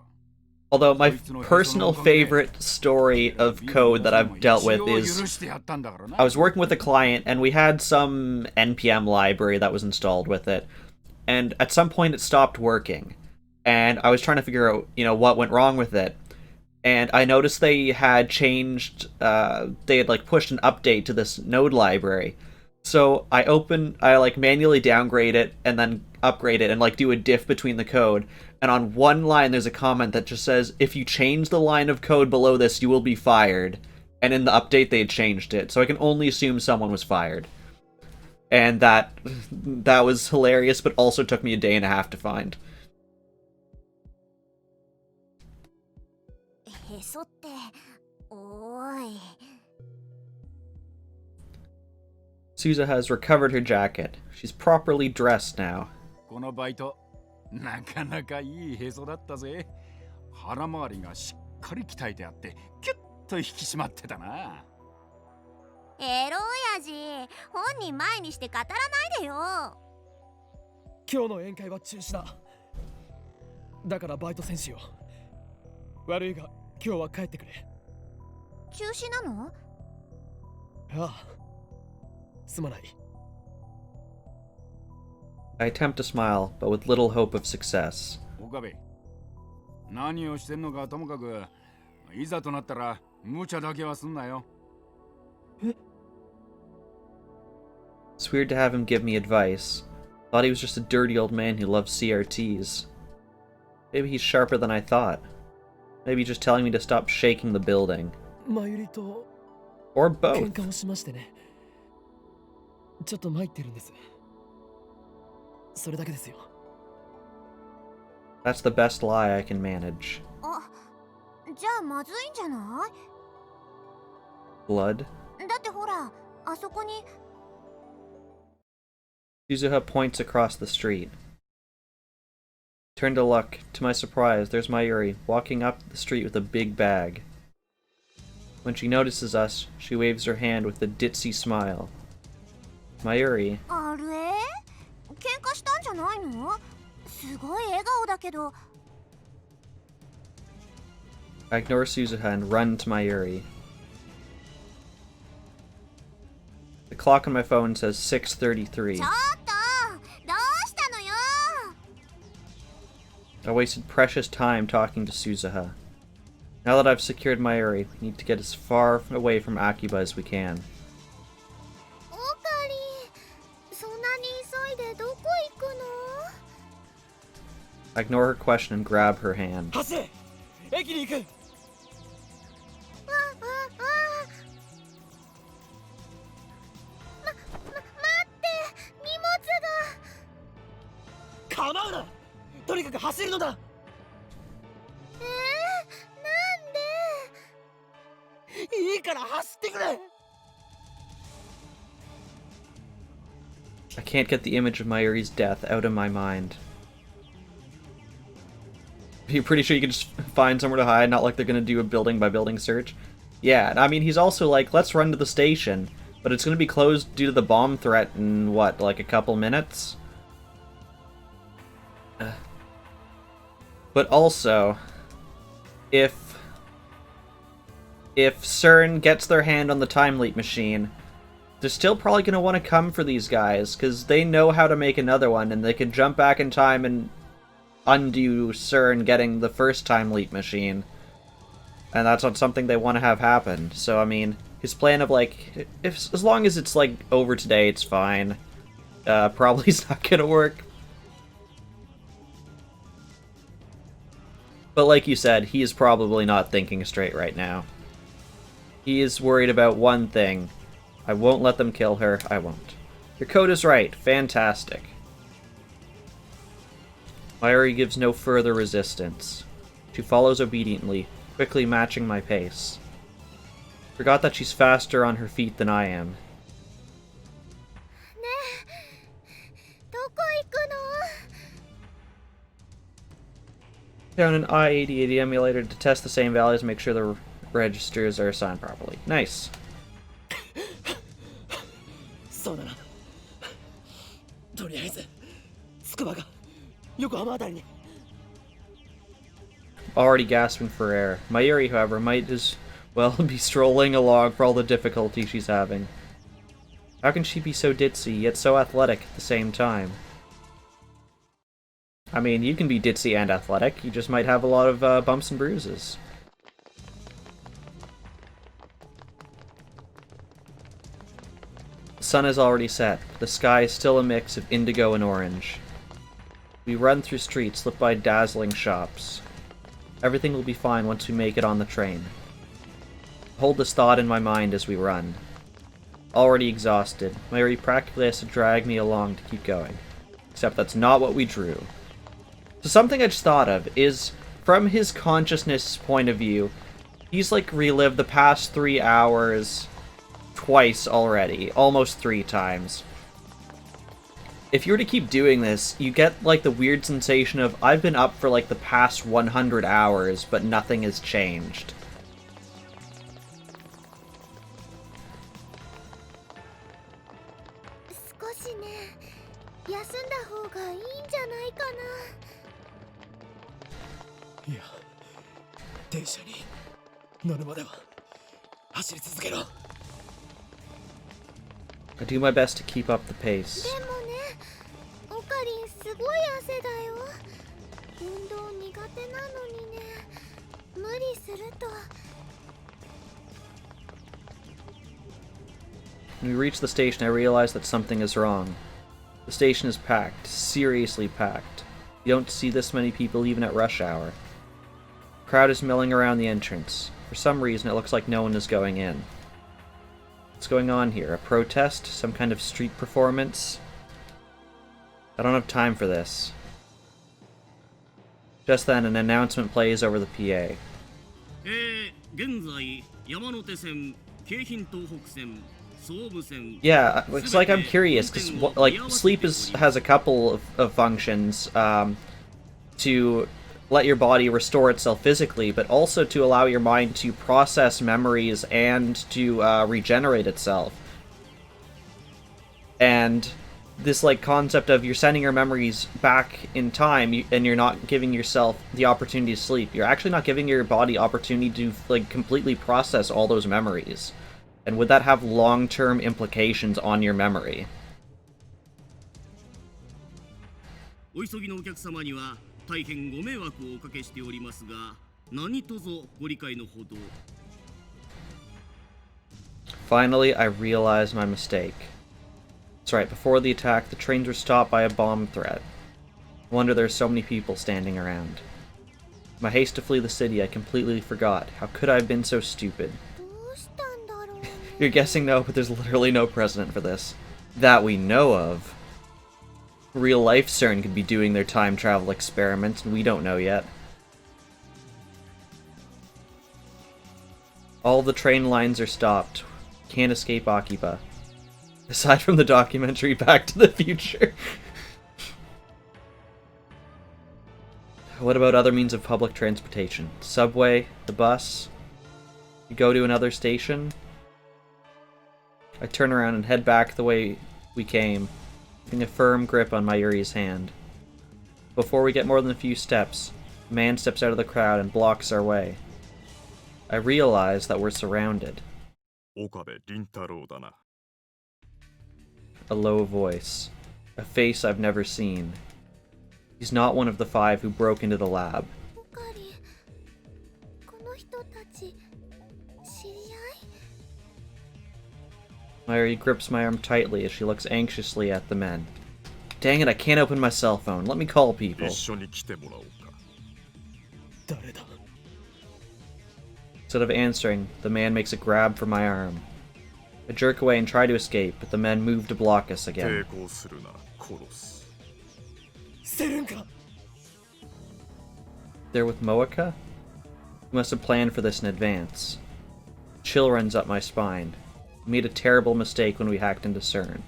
Speaker 1: Although my personal favorite story of code that I've dealt with is I was working with a client and we had some NPM library that was installed with it. And at some point it stopped working. And I was trying to figure out, what went wrong with it. And I noticed they had changed, they had like pushed an update to this node library. So I manually downgrade it and then upgrade it and like do a diff between the code. And on one line there's a comment that just says, if you change the line of code below this, you will be fired. And in the update they had changed it. So I can only assume someone was fired. And that was hilarious, but also took me a day and a half to find.
Speaker 2: へそっておーい
Speaker 1: Souza has recovered her jacket. She's properly dressed now.
Speaker 6: このバイト、なかなかいいへそだったぜ。腹回りがしっかり鍛えてあって、キュッと引き締まってたな。
Speaker 2: エロ親父、本人前にして語らないでよ。
Speaker 3: 今日の宴会は中止だ。だからバイト選手よ。悪いが今日は帰ってくれ。
Speaker 2: 中止なの？
Speaker 3: ああ、すまない。
Speaker 1: I attempt to smile, but with little hope of success.
Speaker 6: 岡部、何をしてんのかともかく、いざとなったら無茶だけはすんなよ。
Speaker 3: え？
Speaker 1: It's weird to have him give me advice. Thought he was just a dirty old man who loved CRTs. Maybe he's sharper than I thought. Maybe just telling me to stop shaking the building.
Speaker 3: Mayuri と
Speaker 1: Or
Speaker 3: 喧
Speaker 1: both.
Speaker 3: 嘩をしましてね。ちょっと参ってるんです。それだけですよ。
Speaker 1: That's the best lie I can manage.
Speaker 2: あ、じゃあまずいんじゃない？
Speaker 1: Blood?
Speaker 2: だってほら、あそこに
Speaker 1: Suzuha points across the street. Turn to look. To my surprise, there's Mayuri, walking up the street with a big bag. When she notices us, she waves her hand with a ditzy smile. Mayuri,
Speaker 2: あれ？喧嘩したんじゃないの？すごい笑顔だけど。
Speaker 1: I ignore Suzuha and run to Mayuri. The clock on my phone says 6:33.
Speaker 2: ちょっと、どうしたのよ。
Speaker 1: I wasted precious time talking to Suzuha. Now that I've secured Mayuri, we need to get as far away from Akiba as we can.
Speaker 2: オカリ、そんなに急いでどこ行くの？
Speaker 1: I ignore her question and grab her hand.
Speaker 3: 走れ！駅に行く！
Speaker 2: あああ。
Speaker 3: 構うな。とにかく走るのだ。
Speaker 2: なんで
Speaker 3: いいから走ってくれ。
Speaker 1: I can't get the image of Mayuri's death out of my mind. You're pretty sure you can just find somewhere to hide, not like they're gonna do a building-by-building search? Yeah, I mean, he's also like, let's run to the station, but it's gonna be closed due to the bomb threat in, what, like a couple minutes? But also, if CERN gets their hand on the time leap machine, they're still probably going to want to come for these guys, because they know how to make another one, and they can jump back in time and undo CERN getting the first time leap machine. And that's not something they want to have happen. So, I mean, his plan of, like, as long as it's, like, over today, it's fine. Probably is not going to work. But like you said, he is probably not thinking straight right now. He is worried about one thing. I won't let them kill her. I won't. Your code is right. Fantastic. Mayuri gives no further resistance. She follows obediently, quickly matching my pace. Forgot that she's faster on her feet than I am.
Speaker 2: ねえ、どこ行くの？
Speaker 1: Down an I-8080 emulator to test the same values and make sure the registers are assigned properly. Nice.
Speaker 3: そうだな。とりあえず筑波が横浜あたりに。
Speaker 1: Already gasping for air. Mayuri, however, might as well be strolling along for all the difficulty she's having. How can she be so ditzy, yet so athletic at the same time? I mean, you can be ditzy and athletic, you just might have a lot of bumps and bruises. The sun has already set, but the sky is still a mix of indigo and orange. We run through streets lit by dazzling shops. Everything will be fine once we make it on the train. Hold this thought in my mind as we run. Already exhausted, Mayuri practically has to drag me along to keep going. Except that's not what we drew. So something I just thought of is, from his consciousness point of view, he's like relived the past 3 hours twice already. Almost 3 times. If you were to keep doing this, you get like the weird sensation of, I've been up for like the past 100 hours, but nothing has changed.
Speaker 2: 少しね、休んだ方がいいんじゃないかな。
Speaker 3: いや、電車に乗るまでは走り続けろ。
Speaker 1: I do my best to keep up the pace.
Speaker 2: でもね、オカリンすごい汗だよ。運動苦手なのにね、無理すると。
Speaker 1: When we reach the station, I realize that something is wrong. The station is packed, seriously packed. You don't see this many people even at rush hour. The crowd is milling around the entrance. For some reason, it looks like no one is going in. What's going on here? A protest? Some kind of street performance? I don't have time for this. Just then, an announcement plays over the PA.
Speaker 7: 現在山手線、京浜東北線、総武線。
Speaker 1: Yeah, it's like I'm curious, because like sleep has a couple of functions to let your body restore itself physically, but also to allow your mind to process memories and to regenerate itself. And this like concept of you're sending your memories back in time and you're not giving yourself the opportunity to sleep. You're actually not giving your body opportunity to like completely process all those memories. And would that have long-term implications on your memory?
Speaker 7: お急ぎのお客様には大変ご迷惑をおかけしておりますが、何卒ご理解のほど。
Speaker 1: Finally, I realized my mistake. That's right, before the attack, the trains were stopped by a bomb threat. No wonder there's so many people standing around. In my haste to flee the city, I completely forgot. How could I have been so stupid?
Speaker 2: どうしたんだろうね。
Speaker 1: You're guessing no, but there's literally no precedent for this. That we know of. Real life CERN could be doing their time travel experiments, and we don't know yet. All the train lines are stopped. Can't escape Akiba. Aside from the documentary Back to the Future. What about other means of public transportation? Subway? The bus? You go to another station? I turn around and head back the way we came, keeping a firm grip on Mayuri's hand. Before we get more than a few steps, a man steps out of the crowd and blocks our way. I realize that we're surrounded. A low voice. A face I've never seen. He's not one of the 5 who broke into the lab.
Speaker 2: オカリン、この人たち知り合い？
Speaker 1: Mayuri grips my arm tightly as she looks anxiously at the men. Dang it, I can't open my cell phone. Let me call people.
Speaker 3: 誰だ？
Speaker 1: Instead of answering, the man makes a grab for my arm. I jerk away and try to escape, but the men move to block us again.
Speaker 3: セルンか？
Speaker 1: They're with Moeka? We must have planned for this in advance. Chill runs up my spine. We made a terrible mistake when we hacked into CERN.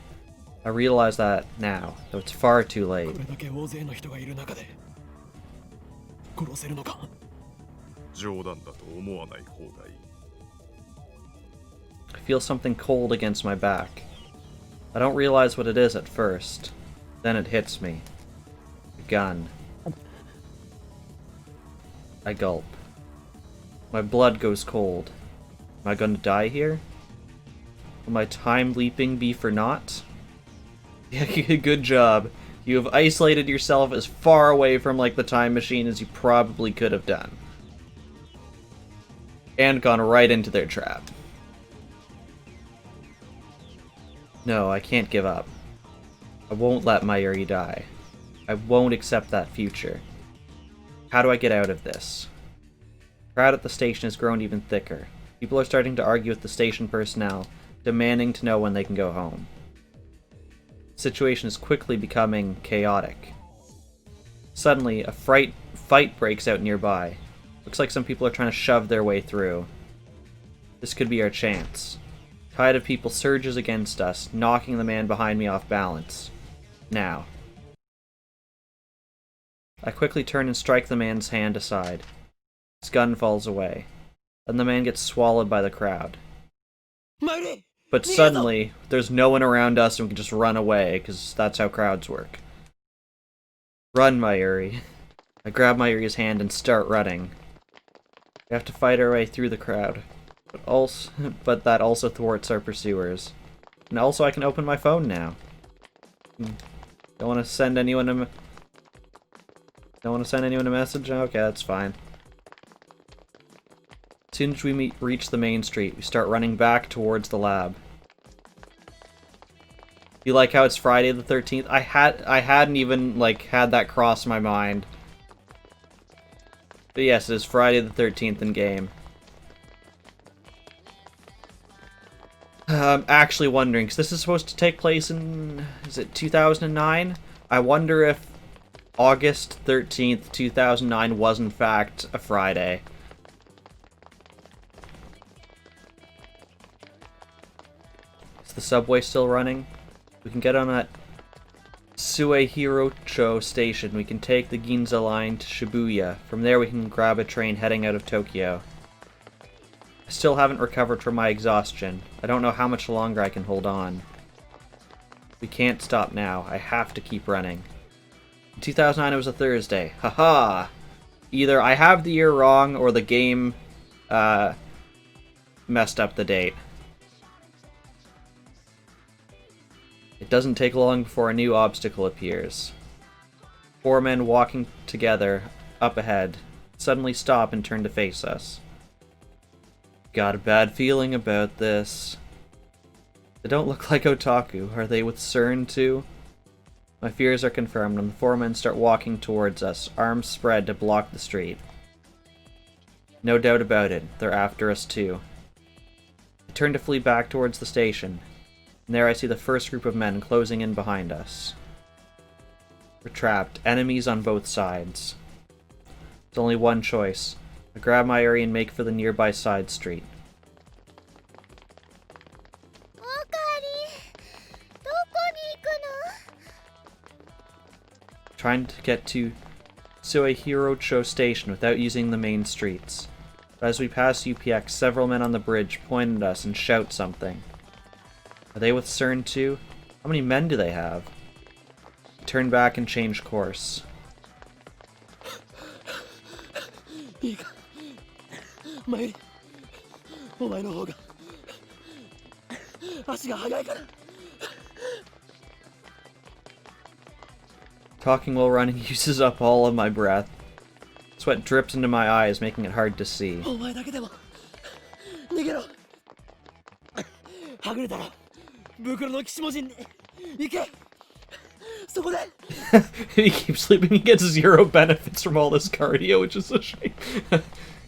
Speaker 1: I realize that now, though it's far too
Speaker 3: こ
Speaker 1: late.
Speaker 3: れだけ大勢の人がいる中で殺せるのか？
Speaker 1: I feel something cold against my back. I don't realize what it is at first. Then it hits me. A gun. I gulp. My blood goes cold. Am I going to die here? Will my time leaping be for naught? Yeah, good job. You have isolated yourself as far away from like the time machine as you probably could have done. And gone right into their trap. No, I can't give up. I won't let Mayuri die. I won't accept that future. How do I get out of this? The crowd at the station has grown even thicker. People are starting to argue with the station personnel, demanding to know when they can go home. The situation is quickly becoming chaotic. Suddenly, a fight breaks out nearby. Looks like some people are trying to shove their way through. This could be our chance. A tide of people surges against us, knocking the man behind me off balance. Now. I quickly turn and strike the man's hand aside. His gun falls away. Then the man gets swallowed by the crowd.
Speaker 3: マユリ！
Speaker 1: But suddenly, there's no one around us and we can just run away, because that's how crowds work. Run, Mayuri. I grab Mayuri's hand and start running. We have to fight our way through the crowd. But that also thwarts our pursuers. And also I can open my phone now. Don't want to send anyone a message? Okay, that's fine. As soon as we reach the main street, we start running back towards the lab. You like how it's Friday the 13th? I hadn't even like had that cross my mind. But yes, it is Friday the 13th in game. I'm actually wondering, because this is supposed to take place in, is it 2009? I wonder if August 13th, 2009 was in fact a Friday. Is the subway still running? We can get on at Suehirocho station. We can take the Ginza line to Shibuya. From there we can grab a train heading out of Tokyo. I still haven't recovered from my exhaustion. I don't know how much longer I can hold on. We can't stop now. I have to keep running. In 2009 it was a Thursday. Haha! Either I have the year wrong or the game messed up the date. It doesn't take long before a new obstacle appears. 4 men walking together up ahead suddenly stop and turn to face us. Got a bad feeling about this. They don't look like otaku. Are they with CERN too? My fears are confirmed when the 4 men start walking towards us, arms spread to block the street. No doubt about it, they're after us too. I turn to flee back towards the station, and there I see the first group of men closing in behind us. We're trapped. Enemies on both sides. There's only one choice. I grab Mayuri and make for the nearby side street.
Speaker 2: おかえり。どこに行くの？
Speaker 1: Trying to get to Suehiro-cho Station without using the main streets. But as we pass UPX, several men on the bridge point at us and shout something. Are they with CERN too? How many men do they have? I turn back and change course.
Speaker 3: いいか、マユリ、お前の方が足が速いから。
Speaker 1: Talking while running uses up all of my breath. Sweat drips into my eyes, making it hard to see.
Speaker 3: お前だけでも逃げろ。はぐれたら袋の岸文字に行け。そこで。
Speaker 1: He keeps sleeping, he gets 0 benefits from all this cardio, which is a shame.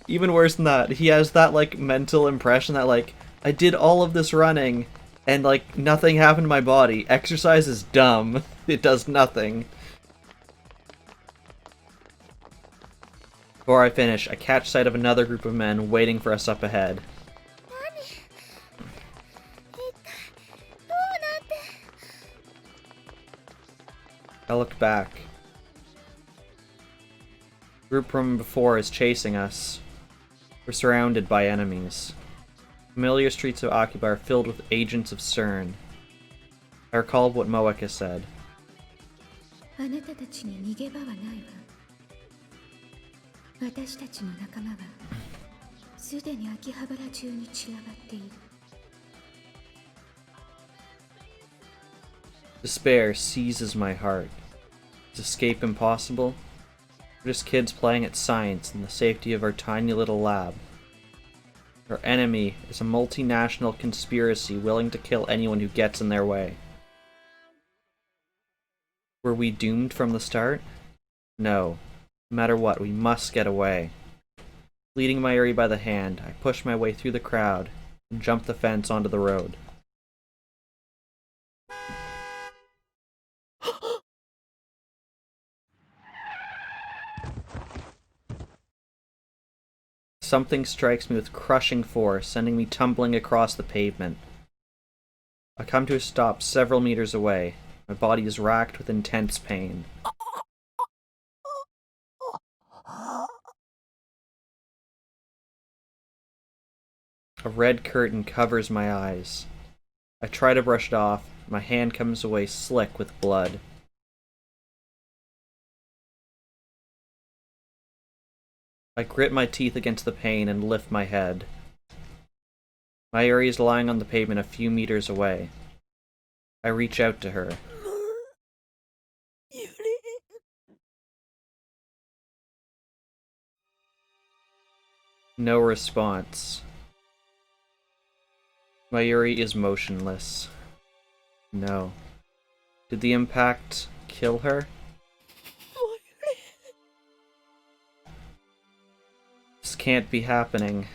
Speaker 1: Even worse than that, he has that, like, mental impression that, like, I did all of this running, and, like, nothing happened to my body. Exercise is dumb. It does nothing. Before I finish, I catch sight of another group of men waiting for us up ahead.
Speaker 2: どうなって。
Speaker 1: I look back. The group from before is chasing us. We're surrounded by enemies. Familiar streets of Akiba are filled with agents of CERN. I recalled what Moeka said.
Speaker 5: あなたたちに逃げ場はないわ。私たちの仲間はすでに秋葉原中に散らばっている。
Speaker 1: Despair seizes my heart. Is escape impossible? We're just kids playing at science in the safety of our tiny little lab. Our enemy is a multinational conspiracy willing to kill anyone who gets in their way. Were we doomed from the start? No. No matter what, we must get away. Leading Mayuri by the hand, I push my way through the crowd and jump the fence onto the road. Something strikes me with crushing force, sending me tumbling across the pavement. I come to a stop several meters away. My body is racked with intense pain. A red curtain covers my eyes. I try to brush it off. My hand comes away slick with blood. I grit my teeth against the pain and lift my head. Mayuri is lying on the pavement a few meters away. I reach out to her. No response. Mayuri is motionless. No. Did the impact kill her? This can't be happening.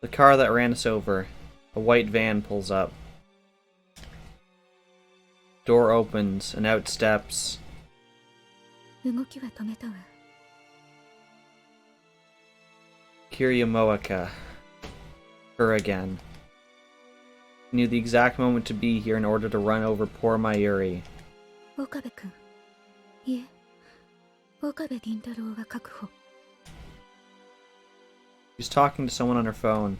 Speaker 1: The car that ran us over, a white van, pulls up. Door opens and out steps
Speaker 5: 動きは止めたわ。
Speaker 1: Kiryu Moeka. Her again. He knew the exact moment to be here in order to run over poor Mayuri.
Speaker 5: 岡部君。いえ、岡部倫太郎は確保。
Speaker 1: She's talking to someone on her phone.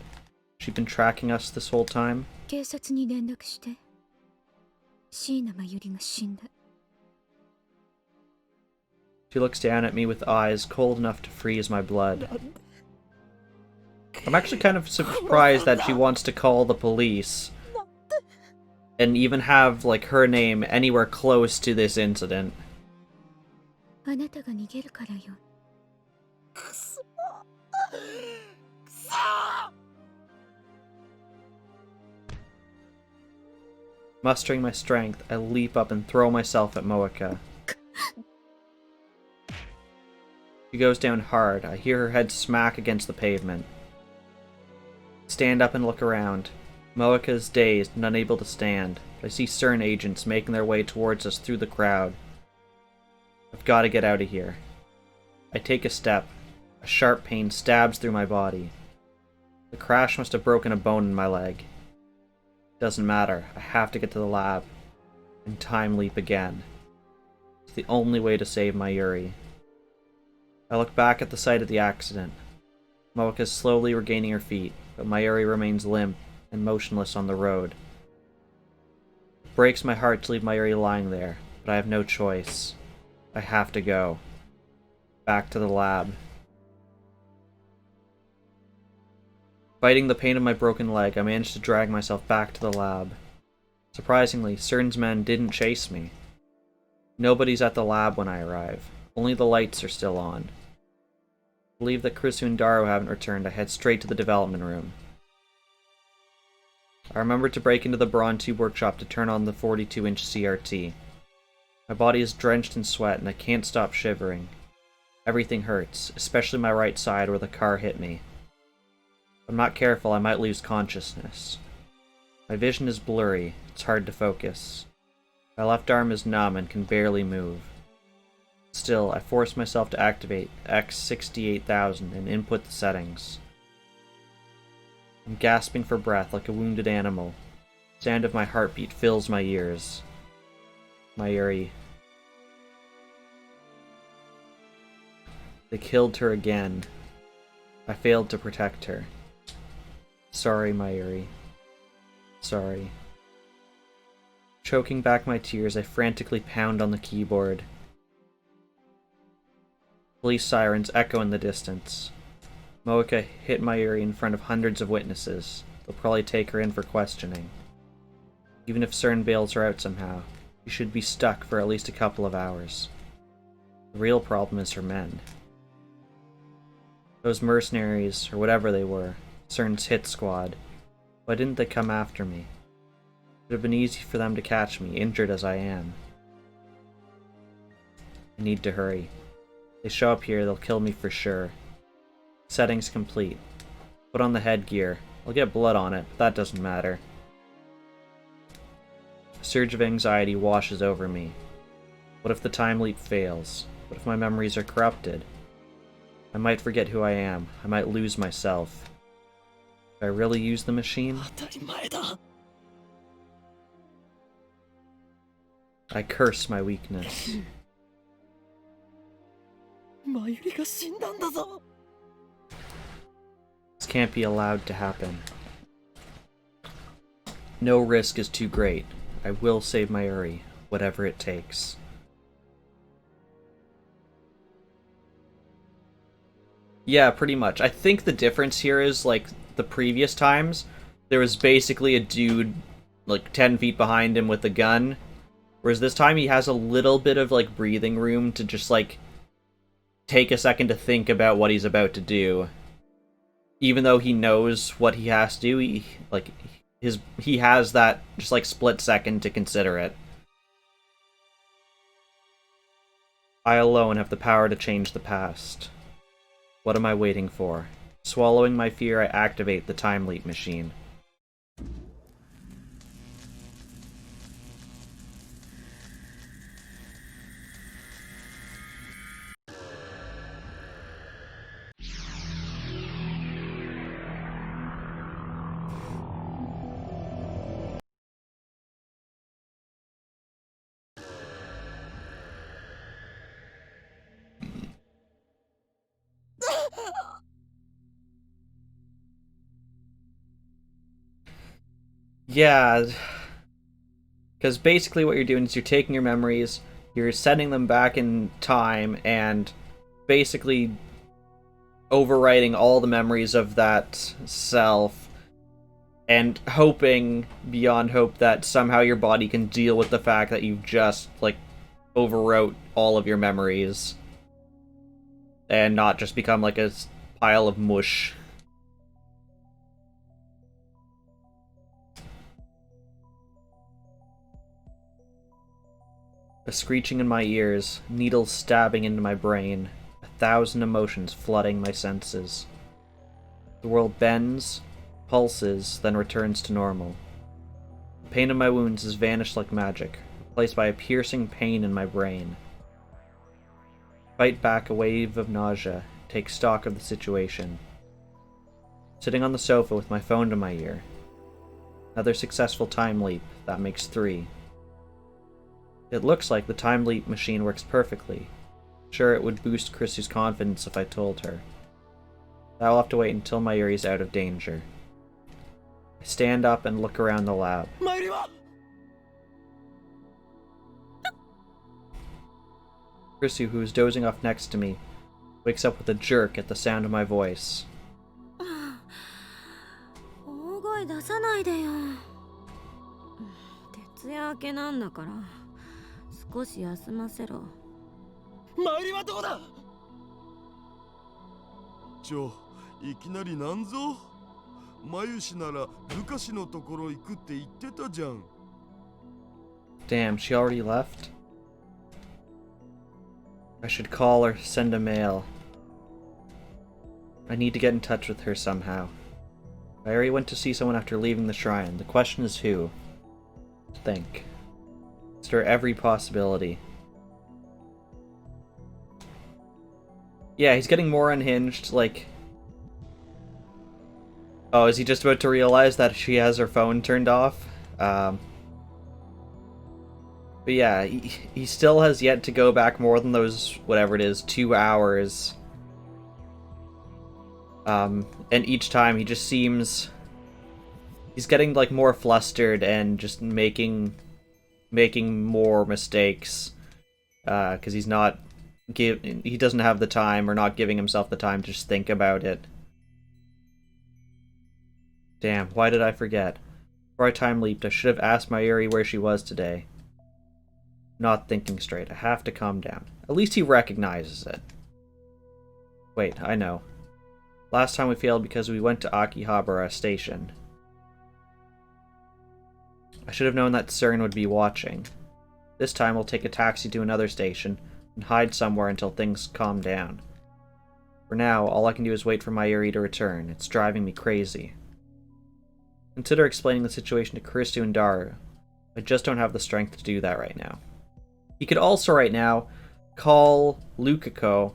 Speaker 1: She's been tracking us this whole time.
Speaker 5: 警察に連絡して。椎名真由里が死んだ。
Speaker 1: She looks down at me with eyes cold enough to freeze my blood. I'm actually kind of surprised that she wants to call the police and even have, like, her name anywhere close to this incident.
Speaker 5: あなたが逃げるからよ。
Speaker 1: Mustering my strength, I leap up and throw myself at Moeka. She goes down hard. I hear her head smack against the pavement. Stand up and look around. Moeka is dazed and unable to stand. I see CERN agents making their way towards us through the crowd. I've got to get out of here. I take a step. A sharp pain stabs through my body. The crash must have broken a bone in my leg. Doesn't matter. I have to get to the lab. And time leap again. It's the only way to save Mayuri. I look back at the site of the accident. Moeka is slowly regaining her feet, but Mayuri remains limp and motionless on the road. It breaks my heart to leave Mayuri lying there, but I have no choice. I have to go. Back to the lab. Fighting the pain of my broken leg, I managed to drag myself back to the lab. Surprisingly, CERN's men didn't chase me. Nobody's at the lab when I arrive. Only the lights are still on. I believe that Krisu and Daru haven't returned. I head straight to the development room. I remember to break into the Brawn Tube workshop to turn on the 42-inch CRT. My body is drenched in sweat and I can't stop shivering. Everything hurts, especially my right side where the car hit me. If I'm not careful, I might lose consciousness. My vision is blurry, it's hard to focus. My left arm is numb and can barely move. Still, I force myself to activate X68000 and input the settings. I'm gasping for breath like a wounded animal. The sound of my heartbeat fills my ears. Mayuri. They killed her again. I failed to protect her. Sorry, Mayuri. Sorry. Choking back my tears, I frantically pound on the keyboard. Police sirens echo in the distance. Moeka hit Mayuri in front of hundreds of witnesses. They'll probably take her in for questioning. Even if CERN bails her out somehow, she should be stuck for at least a couple of hours. The real problem is her men. Those mercenaries, or whatever they were, CERN's hit squad. Why didn't they come after me? It would have been easy for them to catch me, injured as I am. I need to hurry. If they show up here, they'll kill me for sure. Settings complete. Put on the headgear. I'll get blood on it, but that doesn't matter. A surge of anxiety washes over me. What if the time leap fails? What if my memories are corrupted? I might forget who I am. I might lose myself. Did I really use the machine? I curse my weakness.
Speaker 3: マユリが死んだんだぞ。
Speaker 1: This can't be allowed to happen. No risk is too great. I will save Mayuri, whatever it takes. Yeah, pretty much. I think the difference here is, like, the previous times, there was basically a dude, like, 10 feet behind him with a gun. Whereas this time he has a little bit of, like, breathing room to just, like, take a second to think about what he's about to do. Even though he knows what he has to do, he has that just like split second to consider it. I alone have the power to change the past. What am I waiting for? Swallowing my fear, I activate the time leap machine. Yeah, because basically what you're doing is you're taking your memories, you're sending them back in time, and basically overwriting all the memories of that self, and hoping beyond hope that somehow your body can deal with the fact that you've just, like, overwrote all of your memories, and not just become like a pile of mush. A screeching in my ears, needles stabbing into my brain, 1,000 emotions flooding my senses. The world bends, pulses, then returns to normal. pain of my wounds has vanished like magic, replaced by a piercing pain in my brain. Fight back a wave of nausea, take stock of the situation. Sitting on the sofa with my phone to my ear. Another successful time leap, that makes 3. It looks like the time leap machine works perfectly. Sure, it would boost Chrissy's confidence if I told her. I'll have to wait until Mayuri's out of danger. I stand up and look around the lab.
Speaker 3: Mayuri!
Speaker 1: Chrissy, who is dozing off next to me, wakes up with a jerk at the sound of my voice.
Speaker 2: 大声出さないでよ。徹夜明けなんだから少し休ませろ。
Speaker 3: Mayuri はどこだ？
Speaker 4: いきなりなんぞ？マユシならルカシのところ行くって言ってたじゃん。
Speaker 1: Damn, she already left? I should call or send a mail. I need to get in touch with her somehow. Mayuri went to see someone after leaving the shrine. The question is who? Think. Consider every possibility. Yeah, he's getting more unhinged, like... Oh, is he just about to realize that she has her phone turned off? But yeah, he still has yet to go back more than those, whatever it is, 2 hours. And each time he just seems... He's getting, like, more flustered and just making more mistakes. Because he's not... He doesn't have the time, or not giving himself the time to just think about it. Damn, why did I forget? Before I time leaped, I should have asked Mayuri where she was today. Not thinking straight. I have to calm down. At least he recognizes it. Wait, I know. Last time we failed because we went to Akihabara Station. I should have known that CERN would be watching. This time we'll take a taxi to another station and hide somewhere until things calm down. For now, all I can do is wait for Mayuri to return. It's driving me crazy. Consider explaining the situation to Christu and Daru. I just don't have the strength to do that right now. He could also right now call Lukako,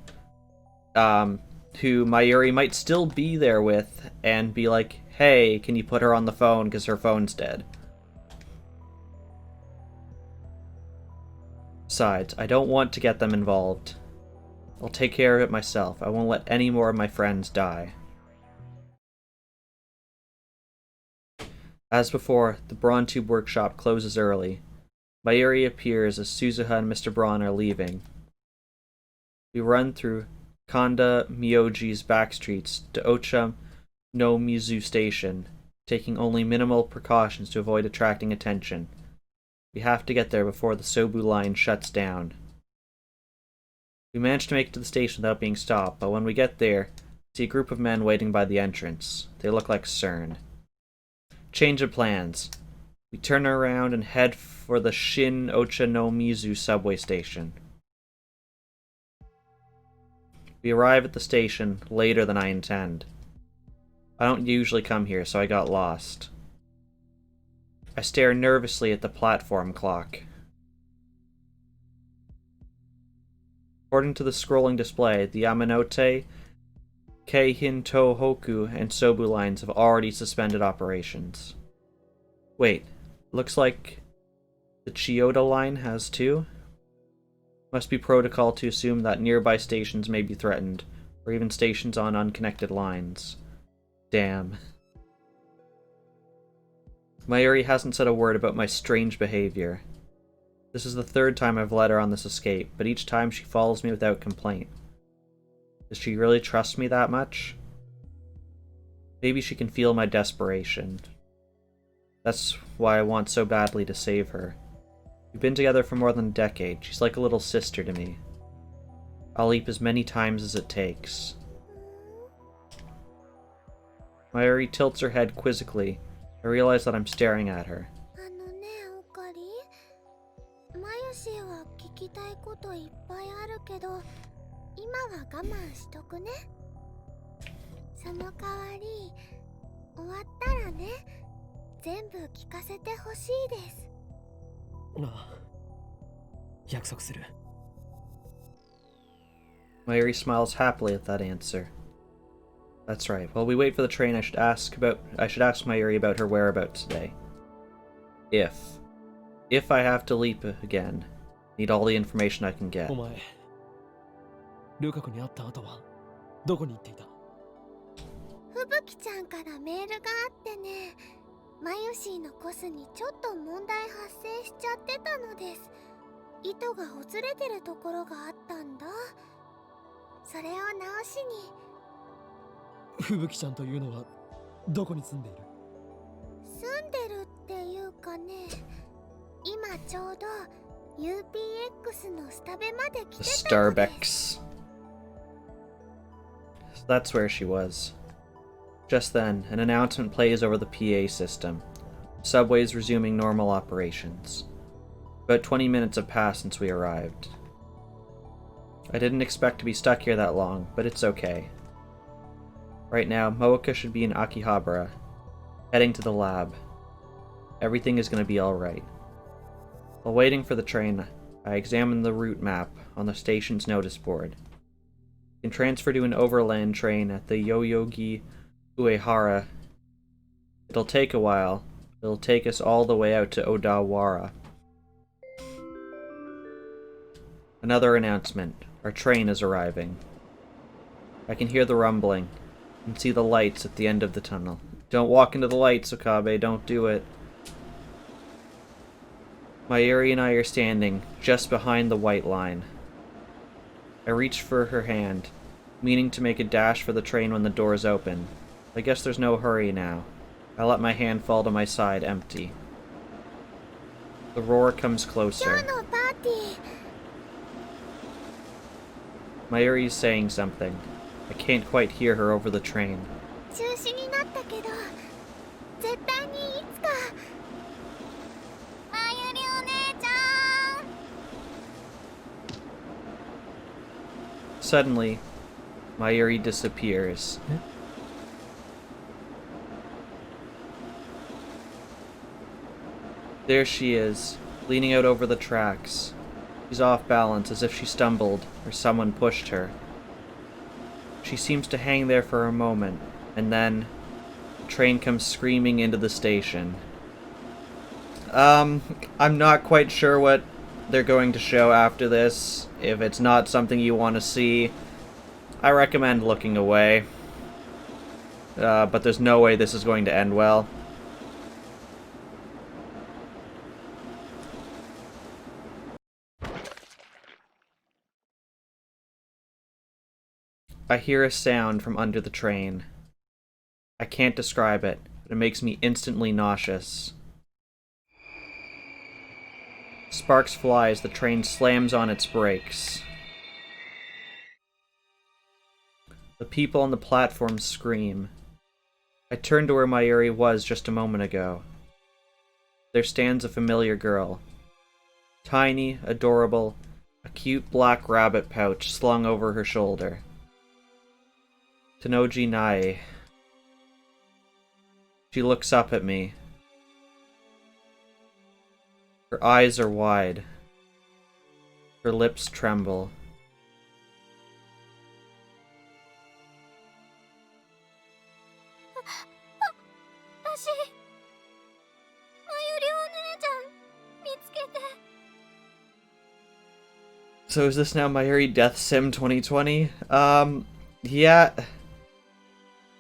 Speaker 1: who Mayuri might still be there with, and be like, hey, can you put her on the phone because her phone's dead. Besides, I don't want to get them involved. I'll take care of it myself. I won't let any more of my friends die. As before, the Braun Tube workshop closes early. Mayuri appears as Suzuha and Mr. Braun are leaving. We run through Kanda Myoji's backstreets to Ocha no Mizu Station, taking only minimal precautions to avoid attracting attention. We have to get there before the Sobu line shuts down. We manage to make it to the station without being stopped, but when we get there, we see a group of men waiting by the entrance. They look like CERN. Change of plans. We turn around and head for the Shin Ocha no Mizu subway station. We arrive at the station later than I intend. I don't usually come here, so I got lost. I stare nervously at the platform clock. According to the scrolling display, the Yamanote, Keihin Tohoku, and Sobu lines have already suspended operations. Wait, looks like the Chiyoda line has too? Must be protocol to assume that nearby stations may be threatened, or even stations on unconnected lines. Damn. Mayuri hasn't said a word about my strange behavior. This is the 3rd time I've led her on this escape, but each time she follows me without complaint. Does she really trust me that much? Maybe she can feel my desperation. That's why I want so badly to save her. We've been together for more than a decade. She's like a little sister to me. I'll leap as many times as it takes. Mayuri tilts her head quizzically. I realize that I'm staring at her.
Speaker 2: おかり、マユシは聞きたいこといっぱいあるけど、今は我慢しとくね。その代わり、終わったらね、全部聞かせてほしいです。
Speaker 3: ああ、約束する。
Speaker 1: Mayuri smiles happily at that answer. That's right. While we wait for the train, I should ask Mayuri about her whereabouts today. If I have to leap again, need all the information I can get.
Speaker 3: お前、ルカ子に会った後はどこに行っていた？
Speaker 2: 吹雪ちゃんからメールがあってね、マユシーのコスにちょっと問題発生しちゃってたのです。糸がほつれてるところがあったんだ。それを直しに。
Speaker 3: 吹雪ちゃんというのはどこに住んでいる？
Speaker 2: 住んでるっていうかね、今ちょうど UPX のスタベまで来
Speaker 1: The
Speaker 2: てたのです。
Speaker 1: Starbucks. So that's where she was. Just then, an announcement plays over the PA system. Subway's resuming normal operations. About 20 minutes have passed since we arrived. I didn't expect to be stuck here that long, but it's okay. Right now, Moeka should be in Akihabara, heading to the lab. Everything is going to be alright. While waiting for the train, I examined the route map on the station's notice board. You can transfer to an overland train at the Yoyogi Uehara. It'll take a while. It'll take us all the way out to Odawara. Another announcement. Our train is arriving. I can hear the rumbling and see the lights at the end of the tunnel. Don't walk into the lights, Okabe. Don't do it. Mayuri and I are standing just behind the white line. I reach for her hand, meaning to make a dash for the train when the doors open. I guess there's no hurry now. I let my hand fall to my side, empty. The roar comes closer. Mayuri's saying something. I can't quite hear her over the train. Suddenly, Mayuri disappears. There she is, leaning out over the tracks. She's off balance as if she stumbled or someone pushed her. She seems to hang there for a moment, and then the train comes screaming into the station. I'm not quite sure what they're going to show after this. If it's not something you want to see, I recommend looking away. But there's no way this is going to end well. I hear a sound from under the train. I can't describe it, but it makes me instantly nauseous. Sparks fly as the train slams on its brakes. The people on the platform scream. I turn to where Mayuri was just a moment ago. There stands a familiar girl. Tiny, adorable, a cute black rabbit pouch slung over her shoulder. Tanoji Nae. She looks up at me. Her eyes are wide. Her lips tremble. So is this now Mayuri Death Sim 2020? Yeah.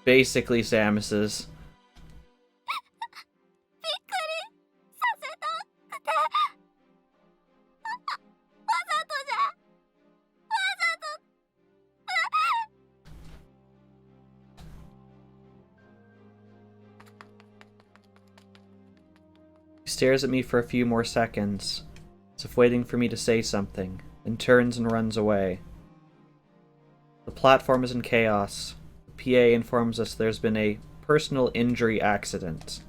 Speaker 1: Basically Samus's. He stares at me for a few more seconds, as if waiting for me to say something, then turns and runs away. The platform is in chaos. The PA informs us there's been a personal injury accident.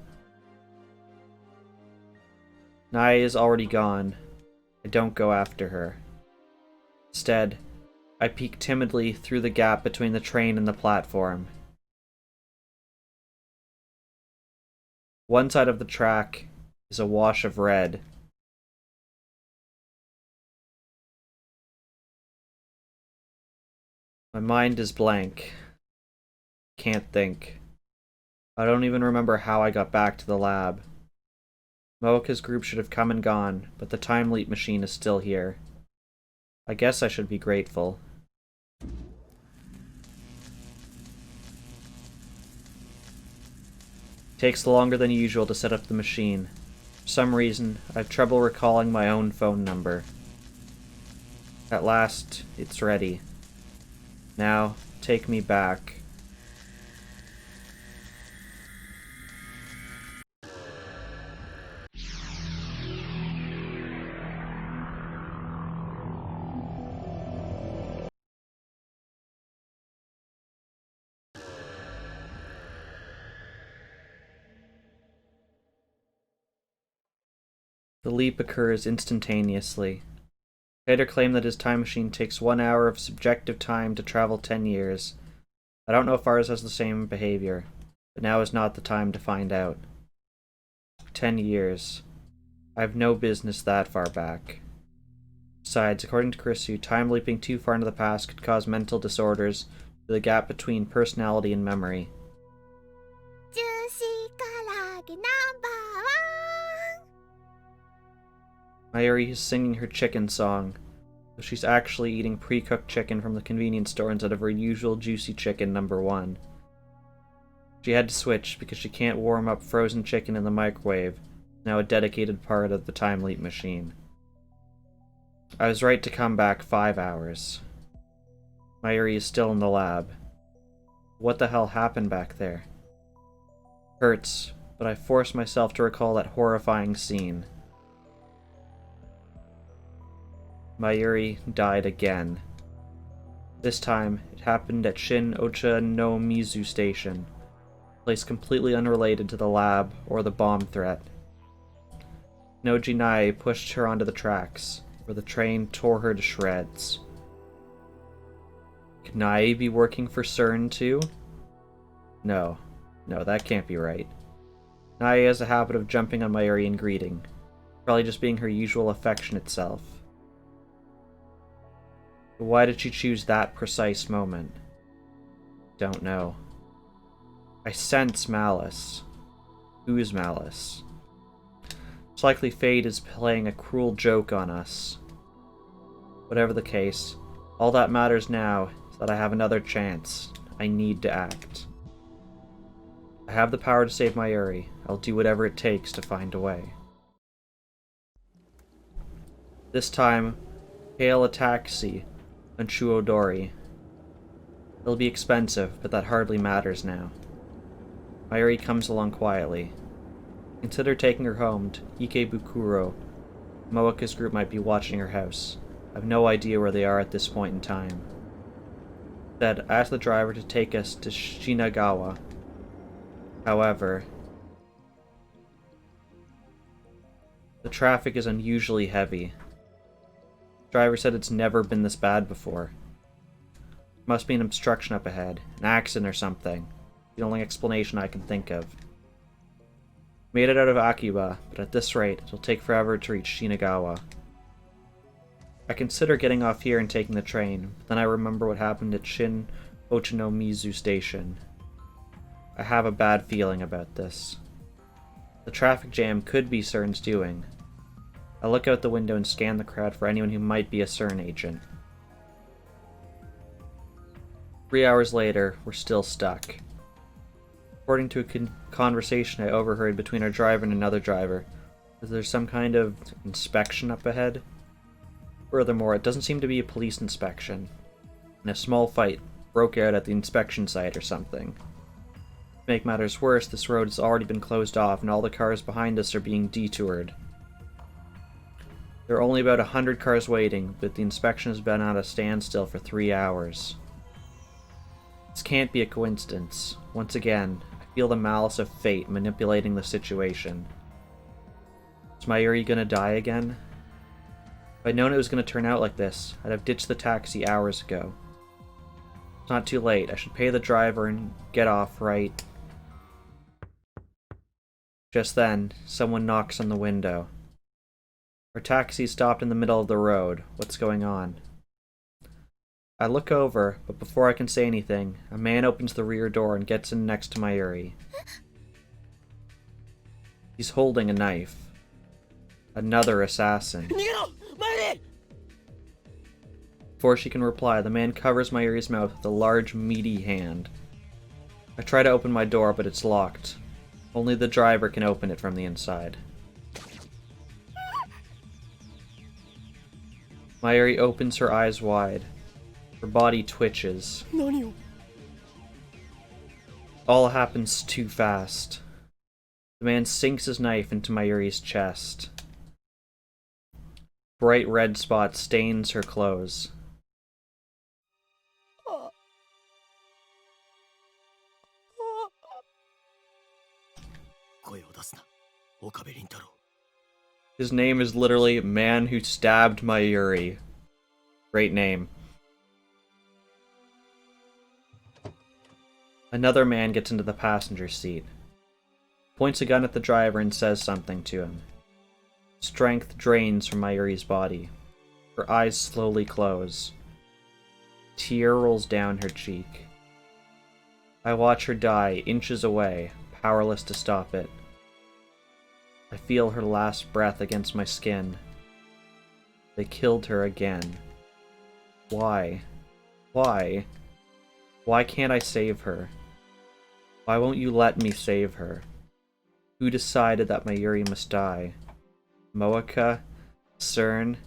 Speaker 1: Nae is already gone. I don't go after her. Instead, I peek timidly through the gap between the train and the platform. One side of the track is a wash of red. My mind is blank. Can't think. I don't even remember how I got back to the lab. Moeka's group should have come and gone, but the time leap machine is still here. I guess I should be grateful. Takes longer than usual to set up the machine. For some reason, I have trouble recalling my own phone number. At last, it's ready. Now, take me back. The leap occurs instantaneously. Vader claimed that his time machine takes 1 hour of subjective time to travel 10 years. I don't know if ours has the same behavior, but now is not the time to find out. 10 years. I have no business that far back. Besides, according to Chrisu, time leaping too far into the past could cause mental disorders to the gap between personality and memory.
Speaker 2: Juicy karaage #1.
Speaker 1: Mayuri is singing her chicken song, though she's actually eating pre-cooked chicken from the convenience store instead of her usual juicy chicken #1. She had to switch because she can't warm up frozen chicken in the microwave, now a dedicated part of the time leap machine. I was right to come back 5 hours. Mayuri is still in the lab. What the hell happened back there? Hurts, but I force myself to recall that horrifying scene. Mayuri died again. This time, it happened at Shin Ocha no Mizu Station, a place completely unrelated to the lab or the bomb threat. Noji Nai pushed her onto the tracks, where the train tore her to shreds. Could Nai be working for CERN too? No, that can't be right. Nai has a habit of jumping on Mayuri and greeting, probably just being her usual affectionate self. But why did she choose that precise moment? Don't know. I sense malice. Whose malice? It's likely fate is playing a cruel joke on us. Whatever the case, all that matters now is that I have another chance. I need to act. I have the power to save Mayuri. I'll do whatever it takes to find a way. This time, hail a taxi on Chuodori. It'll be expensive, but that hardly matters now. Mayuri comes along quietly. Consider taking her home to Ikebukuro. Moeka's group might be watching her house. I have no idea where they are at this point in time. Instead, I asked the driver to take us to Shinagawa. However, the traffic is unusually heavy. The driver said it's never been this bad before. Must be an obstruction up ahead, an accident or something. The only explanation I can think of. Made it out of Akiba, but at this rate, it'll take forever to reach Shinagawa. I consider getting off here and taking the train, but then I remember what happened at Shin Ochanomizu Station. I have a bad feeling about this. The traffic jam could be CERN's doing. I look out the window and scan the crowd for anyone who might be a CERN agent. 3 hours later, we're still stuck. According to a conversation I overheard between our driver and another driver, there's some kind of inspection up ahead. Furthermore, it doesn't seem to be a police inspection, and a small fight broke out at the inspection site or something. To make matters worse, this road has already been closed off and all the cars behind us are being detoured. There are only about 100 cars waiting, but the inspection has been at a standstill for 3 hours. This can't be a coincidence. Once again, I feel the malice of fate manipulating the situation. Is Mayuri gonna die again? If I'd known it was gonna turn out like this, I'd have ditched the taxi hours ago. It's not too late. I should pay the driver and get off right Just then, someone knocks on the window. Our taxi stopped in the middle of the road. What's going on? I look over, but before I can say anything, a man opens the rear door and gets in next to Mayuri. He's holding a knife. Another assassin. Before she can reply, the man covers Mayuri's mouth with a large, meaty hand. I try to open my door, but it's locked. Only the driver can open it from the inside. Mayuri opens her eyes wide. Her body twitches. All happens too fast. The man sinks his knife into Mayuri's chest. Bright red spot stains her clothes. His name is literally Man Who Stabbed Mayuri. Great name. Another man gets into the passenger seat. Points a gun at the driver and says something to him. Strength drains from Mayuri's body. Her eyes slowly close. Tear rolls down her cheek. I watch her die inches away, powerless to stop it. I feel her last breath against my skin. They killed her again. Why? Why? Why can't I save her? Why won't you let me save her? Who decided that Mayuri must die? Moeka? CERN?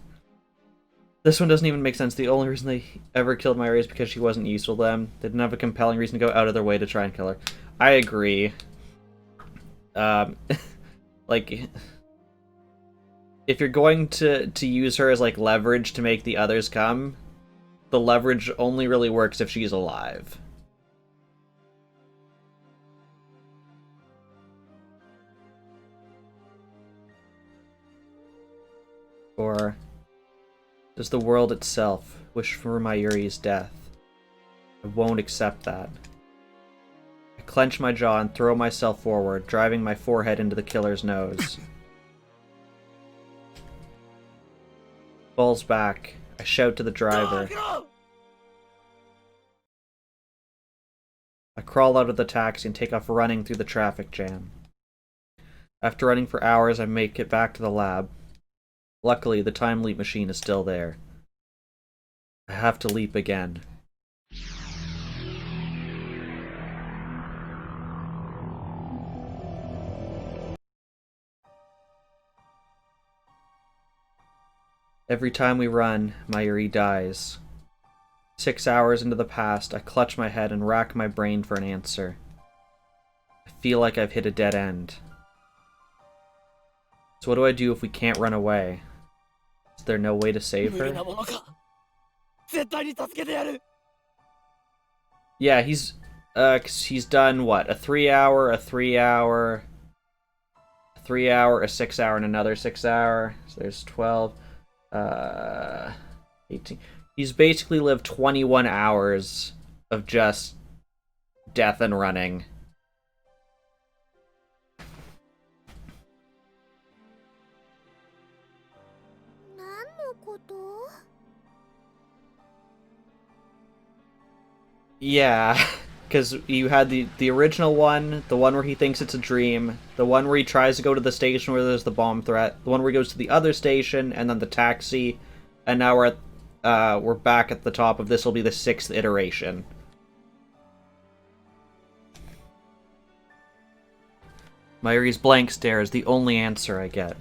Speaker 1: This one doesn't even make sense. The only reason they ever killed Mayuri is because she wasn't useful to them. They didn't have a compelling reason to go out of their way to try and kill her. I agree. Like, if you're going to use her as, like, leverage to make the others come, the leverage only really works if she's alive. Or does the world itself wish for Mayuri's death? I won't accept that. I clench my jaw and throw myself forward, driving my forehead into the killer's nose. Falls back. I shout to the driver. I crawl out of the taxi and take off running through the traffic jam. After running for hours, I make it back to the lab. Luckily, the time leap machine is still there. I have to leap again. Every time we run, Mayuri dies. 6 hours into the past, I clutch my head and rack my brain for an answer. I feel like I've hit a dead end. So what do I do if we can't run away? Is there no way to save her? Yeah, he's done what? A 3 hour, a 3 hour, a 3 hour, a 6 hour, and another 6 hour. So there's 12, 18. He's basically lived 21 hours of just death and running. Yeah, because you had the original one, the one where he thinks it's a dream, the one where he tries to go to the station where there's the bomb threat, the one where he goes to the other station, and then the taxi, and now we're back at the top of this. Will be the 6th iteration. Mayuri's blank stare is the only answer I get.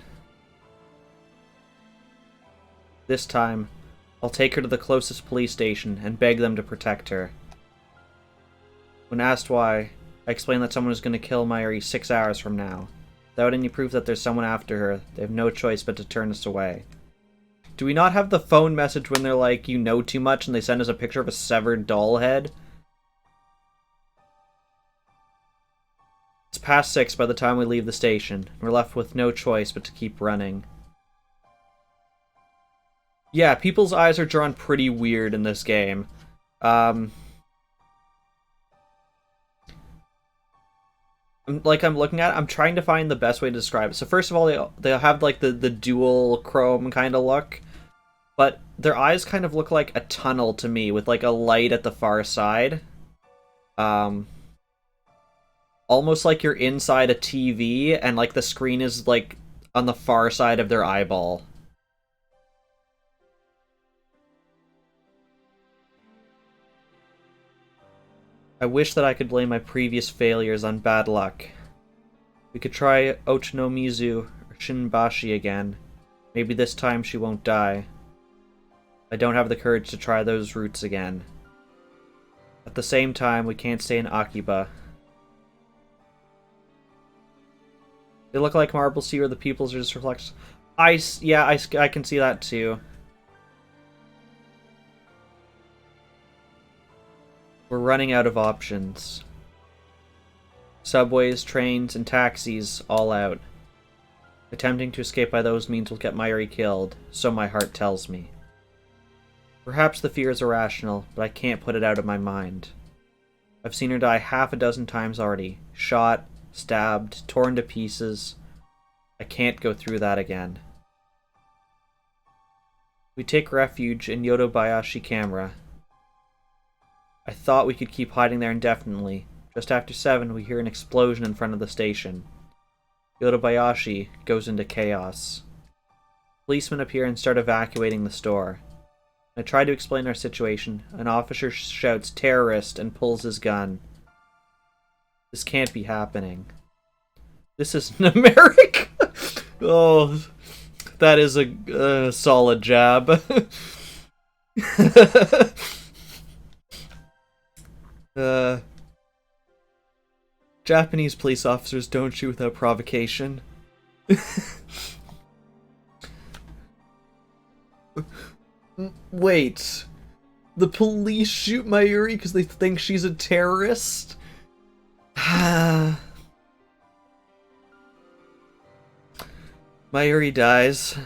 Speaker 1: This time, I'll take her to the closest police station and beg them to protect her. When asked why, I explain that someone is going to kill Mayuri 6 hours from now. Without any proof that there's someone after her, they have no choice but to turn us away. Do we not have the phone message when they're like, you know too much, and they send us a picture of a severed doll head? It's past 6 by the time we leave the station, and we're left with no choice but to keep running. Yeah, people's eyes are drawn pretty weird in this game. I'm looking at it, I'm trying to find the best way to describe it. So first of all, they'll have like the dual chrome kind of look, but their eyes kind of look like a tunnel to me with like a light at the far side. Almost like you're inside a TV and like the screen is like on the far side of their eyeball. I wish that I could blame my previous failures on bad luck. We could try Ochanomizu or Shinbashi again. Maybe this time she won't die. I don't have the courage to try those routes again. At the same time, we can't stay in Akiba. They look like Marble Sea or the pupils are just reflections. I can see that too. We're running out of options. Subways, trains, and taxis all out. Attempting to escape by those means will get Mayuri killed, so my heart tells me. Perhaps the fear is irrational, but I can't put it out of my mind. I've seen her die half a dozen times already. Shot, stabbed, torn to pieces. I can't go through that again. We take refuge in Yodobayashi Camera. I thought we could keep hiding there indefinitely. Just after 7, we hear an explosion in front of the station. Yodobayashi goes into chaos. Policemen appear and start evacuating the store. I try to explain our situation. An officer shouts "terrorist" and pulls his gun. This can't be happening. This isn't America! Oh, that is a solid jab. Japanese police officers don't shoot without provocation. Wait. The police shoot Mayuri because they think she's a terrorist? Mayuri dies.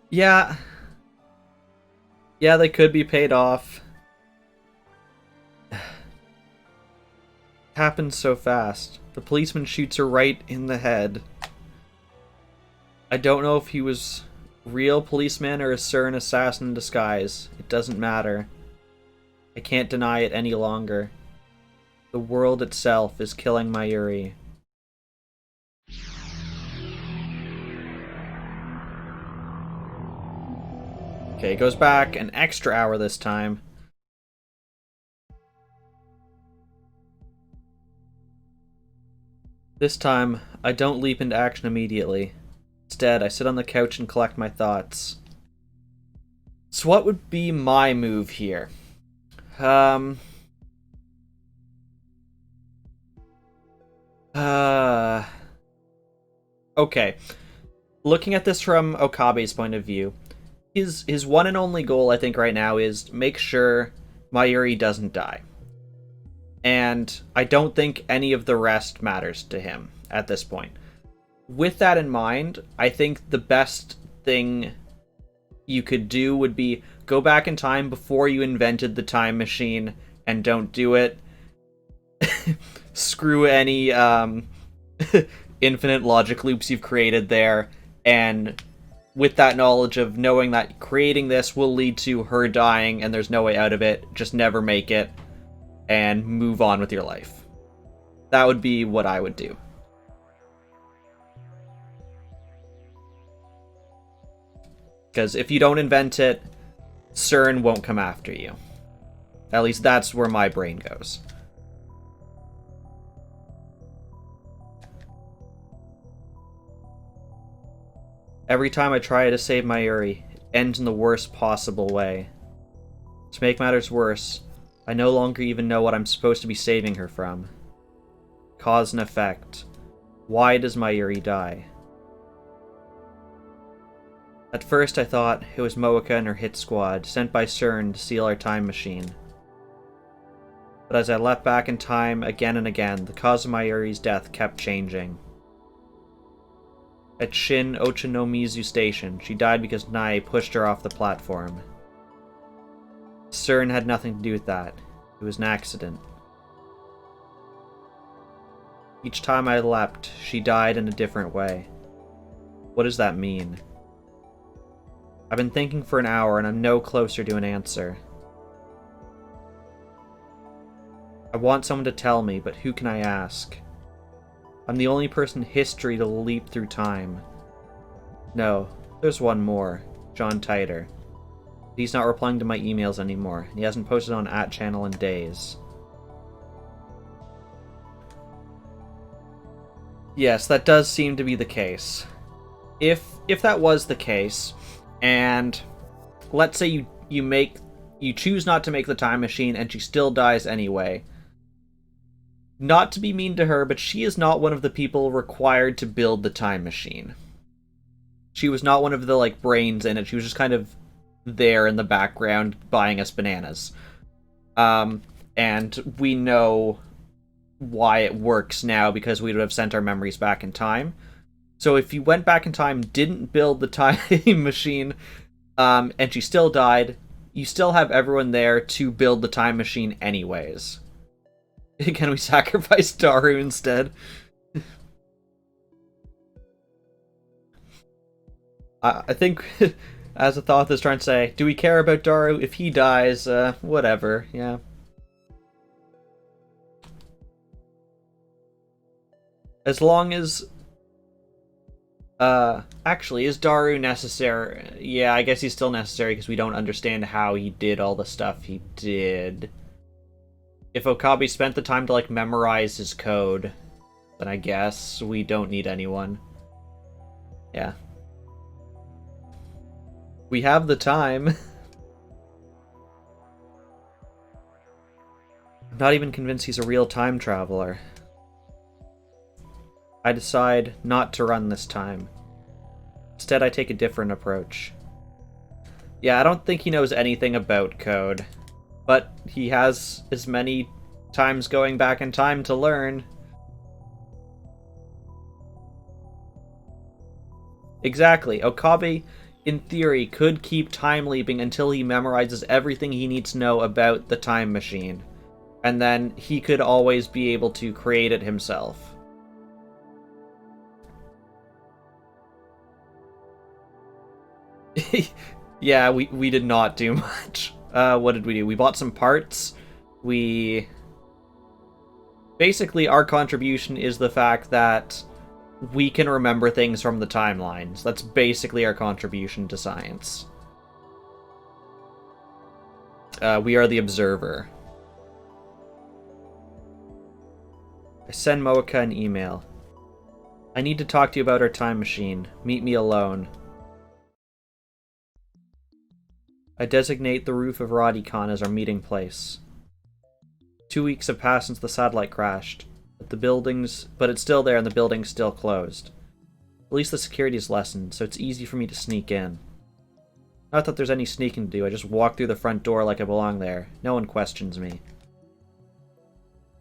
Speaker 1: Yeah. Yeah, they could be paid off. Happens so fast. The policeman shoots her right in the head. I don't know if he was real policeman or a CERN assassin in disguise. It doesn't matter. I can't deny it any longer. The world itself is killing Mayuri. Okay, it goes back an extra hour this time. This time, I don't leap into action immediately. Instead, I sit on the couch and collect my thoughts. So what would be my move here? Okay. Looking at this from Okabe's point of view, his one and only goal, I think, right now is make sure Mayuri doesn't die. And I don't think any of the rest matters to him at this point. With that in mind, I think the best thing you could do would be go back in time before you invented the time machine and don't do it. Screw any infinite logic loops you've created there, and with that knowledge of knowing that creating this will lead to her dying and there's no way out of it, just never make it and move on with your life. That would be what I would do. Because if you don't invent it, CERN won't come after you. At least that's where my brain goes. Every time I try to save Mayuri, it ends in the worst possible way. To make matters worse, I no longer even know what I'm supposed to be saving her from. Cause and effect. Why does Mayuri die? At first I thought it was Moeka and her hit squad, sent by CERN to steal our time machine. But as I leapt back in time again and again, the cause of Mayuri's death kept changing. At Shin Ochanomizu Station, she died because Nae pushed her off the platform. CERN had nothing to do with that. It was an accident. Each time I leapt, she died in a different way. What does that mean? I've been thinking for an hour and I'm no closer to an answer. I want someone to tell me, but who can I ask? I'm the only person in history to leap through time. No, there's one more. John Titer. He's not replying to my emails anymore. He hasn't posted on @channel in days. Yes, that does seem to be the case. If that was the case, and let's say you choose not to make the time machine and she still dies anyway. Not to be mean to her, but she is not one of the people required to build the time machine. She was not one of the brains in it. She was just kind of there in the background buying us bananas. And we know why it works now because we would have sent our memories back in time. So if you went back in time, didn't build the time machine, and she still died, you still have everyone there to build the time machine anyways. Can we sacrifice Daru instead? I think as a thought is trying to say, do we care about Daru? If he dies, whatever, yeah. As long as... actually, is Daru necessary? Yeah, I guess he's still necessary because we don't understand how he did all the stuff he did. If Okabe spent the time to, memorize his code, then I guess we don't need anyone. Yeah. We have the time. I'm not even convinced he's a real time traveler. I decide not to run this time. Instead, I take a different approach. Yeah, I don't think he knows anything about code, but he has as many times going back in time to learn. Exactly. Okabe, in theory, could keep time leaping until he memorizes everything he needs to know about the time machine. And then he could always be able to create it himself. Yeah, we did not do much. What did we do? We bought some parts. Basically, our contribution is the fact that we can remember things from the timelines. That's basically our contribution to science. We are the observer. I send Moeka an email. I need to talk to you about our time machine. Meet me alone. I designate the roof of Radicon as our meeting place. 2 weeks have passed since the satellite crashed, but it's still there and the building's still closed. At least the security's lessened, so it's easy for me to sneak in. Not that there's any sneaking to do, I just walk through the front door like I belong there. No one questions me.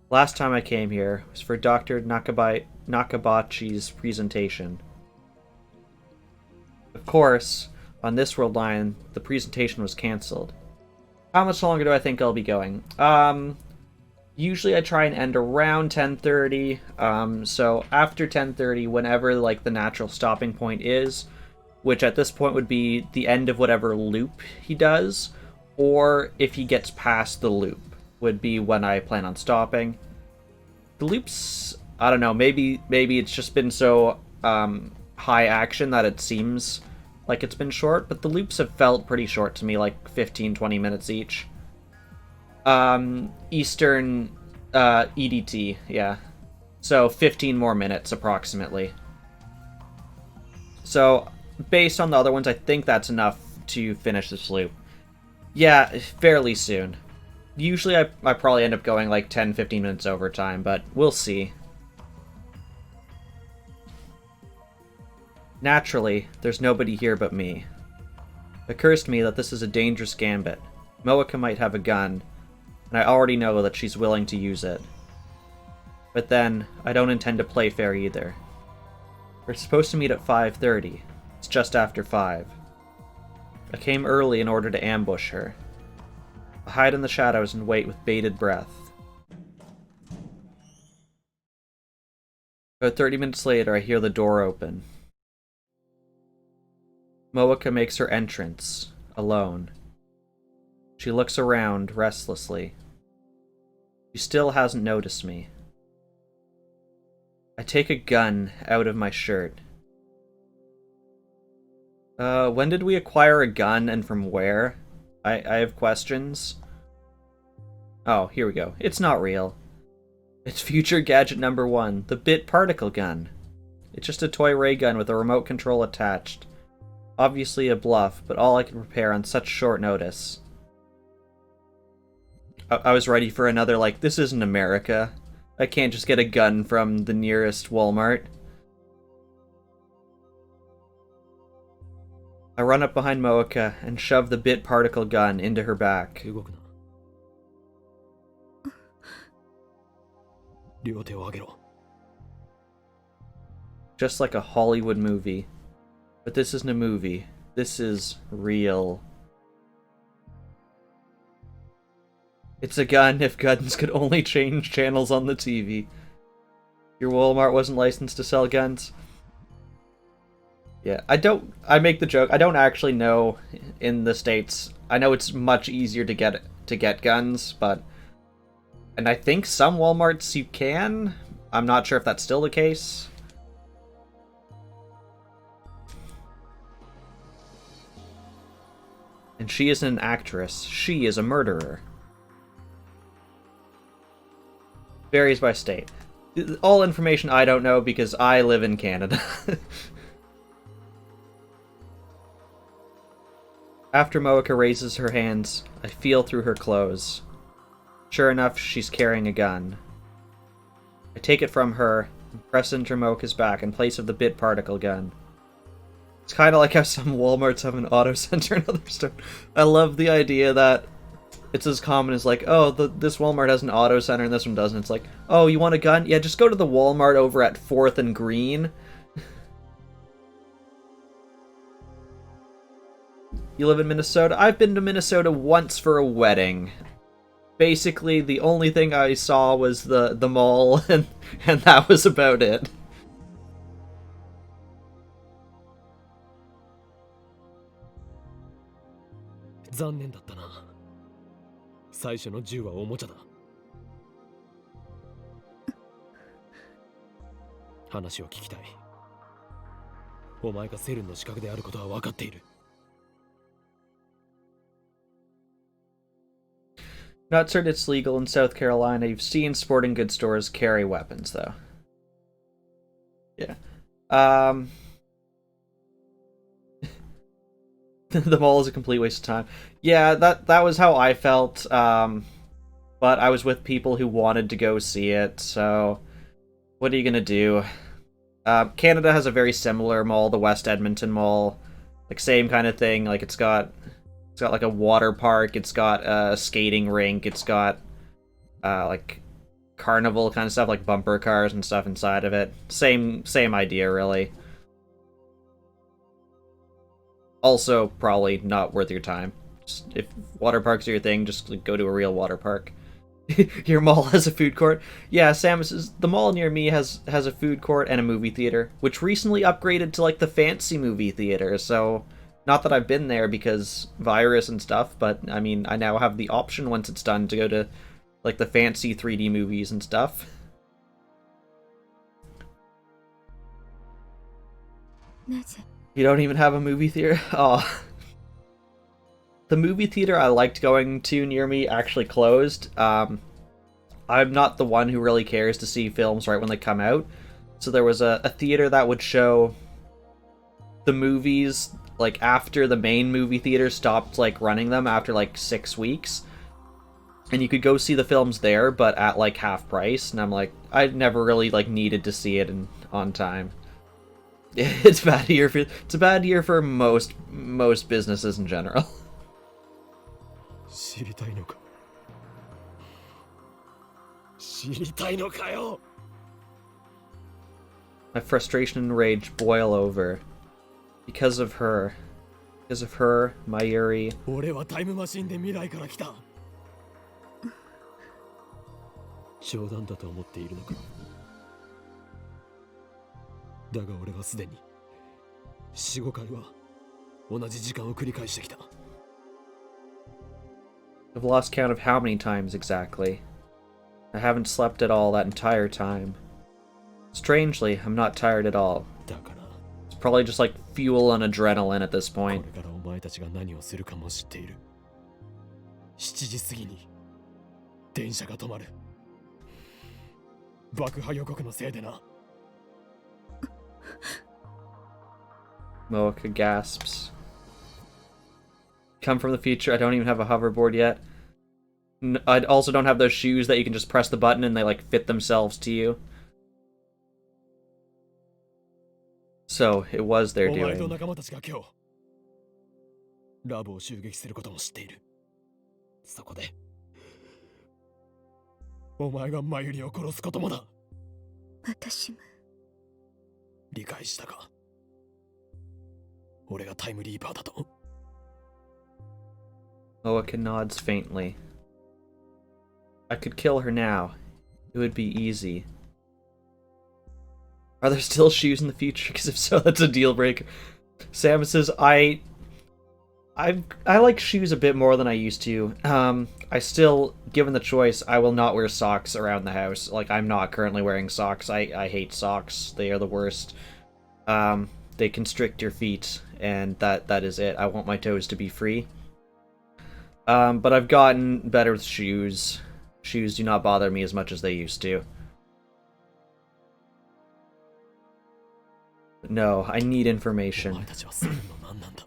Speaker 1: Last time I came here was for Dr. Nakabachi's presentation. Of course, on this world line, the presentation was cancelled. How much longer do I think I'll be going? Usually I try and end around 10:30, so after 10:30, whenever, the natural stopping point is, which at this point would be the end of whatever loop he does, or if he gets past the loop, would be when I plan on stopping. The loops, I don't know, maybe it's just been so, high action that it seems like it's been short, but the loops have felt pretty short to me, 15-20 minutes each. Eastern, EDT, yeah. So 15 more minutes, approximately. So, based on the other ones, I think that's enough to finish this loop. Yeah, fairly soon. Usually I probably end up going 10-15 minutes over time, but we'll see. Naturally, there's nobody here but me. It occurs to me that this is a dangerous gambit. Moeka might have a gun, and I already know that she's willing to use it. But then, I don't intend to play fair either. We're supposed to meet at 5:30. It's just after 5. I came early in order to ambush her. I hide in the shadows and wait with bated breath. About 30 minutes later, I hear the door open. Moeka makes her entrance, alone. She looks around restlessly. She still hasn't noticed me. I take a gun out of my shirt. When did we acquire a gun and from where? I have questions. Oh, here we go. It's not real. It's future gadget number 1, the bit particle gun. It's just a toy ray gun with a remote control attached. Obviously a bluff, but all I can prepare on such short notice. I was ready for another, like, this isn't America. I can't just get a gun from the nearest Walmart. I run up behind Moeka and shove the bit particle gun into her back.
Speaker 3: 動くな。両手を上げろ。
Speaker 1: Just like a Hollywood movie. But this isn't a movie. This is real. It's a gun if guns could only change channels on the TV. Your Walmart wasn't licensed to sell guns? Yeah, I make the joke, I don't actually know in the States. I know it's much easier to get guns, but... And I think some Walmarts you can? I'm not sure if that's still the case. And she isn't an actress. She is a murderer. Varies by state. All information I don't know because I live in Canada. After Moeka raises her hands, I feel through her clothes. Sure enough, she's carrying a gun. I take it from her and press into Moeka's back in place of the bit particle gun. It's kind of like how some Walmarts have an auto center in other stores. I love the idea that it's as common as like, oh, this Walmart has an auto center and this one doesn't. It's like, oh, you want a gun? Yeah, just go to the Walmart over at 4th and Green. You live in Minnesota? I've been to Minnesota once for a wedding. Basically, the only thing I saw was the mall, and that was about it. Not certain it's legal in South Carolina. You've seen sporting goods stores carry weapons, though. Yeah. The mall is a complete waste of time. Yeah, that was how I felt. But I was with people who wanted to go see it, so what are you gonna do? Canada has a very similar mall, the West Edmonton Mall. Like, same kind of thing. Like, it's got like a water park, it's got a skating rink, it's got like carnival kind of stuff, like bumper cars and stuff inside of it. Same idea, really. Also, probably not worth your time. Just, if water parks are your thing, just go to a real water park. Your mall has a food court. Yeah, Samus, the mall near me has a food court and a movie theater, which recently upgraded to like the fancy movie theater, so... Not that I've been there because virus and stuff, but I mean, I now have the option once it's done to go to like the fancy 3D movies and stuff. You don't even have a movie theater? Oh. The movie theater I liked going to near me actually closed. I'm not the one who really cares to see films right when they come out. So there was a theater that would show the movies like after the main movie theater stopped like running them after like 6 weeks, and you could go see the films there but at like half price, and I'm like, I never really like needed to see it on time. It's a bad year for most businesses in general. My frustration and rage boil over. Because of her, Mayuri.
Speaker 3: 俺はタイムマシンで未来から来た。冗談だと思っているのか。だが俺はすでに4、5回は同じ時間を繰り返してきた。
Speaker 1: I've lost count of how many times exactly. I haven't slept at all that entire time. Strangely, I'm not tired at all.
Speaker 3: だから
Speaker 1: It's probably just like fuel and adrenaline at this
Speaker 3: こ
Speaker 1: point.
Speaker 3: れからお前たちが何をするかも知っている。7時過ぎに電車が止まる。爆破予告のせいでな。
Speaker 1: Moeka gasps. Come from the future. I don't even have a hoverboard yet. I also don't have those shoes that you can just press the button and they like fit themselves to you. So it was their
Speaker 3: お前と
Speaker 1: doing.
Speaker 3: 仲間たちが今日ラボを襲撃することも知っている。そこでお前がマユリを殺すこともだ。
Speaker 5: 私も
Speaker 3: 理解したか。俺がタイムリーパーだと。
Speaker 1: Moeka nods faintly. I could kill her now. It would be easy. Are there still shoes in the future? Because if so, that's a deal breaker. Samus says, I like shoes a bit more than I used to. I still, given the choice, I will not wear socks around the house. Like, I'm not currently wearing socks. I hate socks. They are the worst. They constrict your feet, and that is it. I want my toes to be free. But I've gotten better with shoes. Shoes do not bother me as much as they used to. No, I need
Speaker 3: お
Speaker 1: information.
Speaker 3: 前たちはするの何なんだ。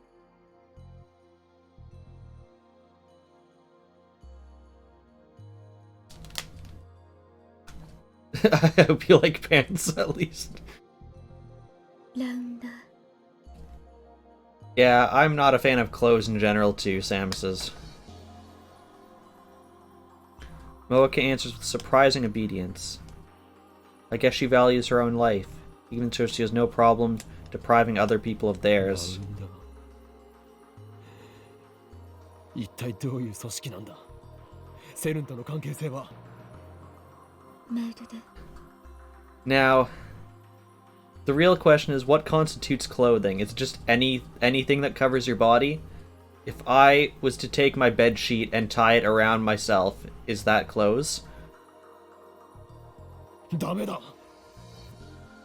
Speaker 1: I hope you like pants, at least.
Speaker 5: ラウンダー
Speaker 1: Yeah, I'm not a fan of clothes in general, too, Sam says. Moeka answers with surprising obedience. I guess she values her own life, even so she has no problem depriving other people of theirs.
Speaker 3: ラウンダー。一体どういう組織なんだ。セルンとの関係性は。
Speaker 5: メールで
Speaker 1: Now, the real question is, what constitutes clothing? Is it just anything that covers your body? If I was to take my bed sheet and tie it around myself, is that clothes?
Speaker 3: ダメだ。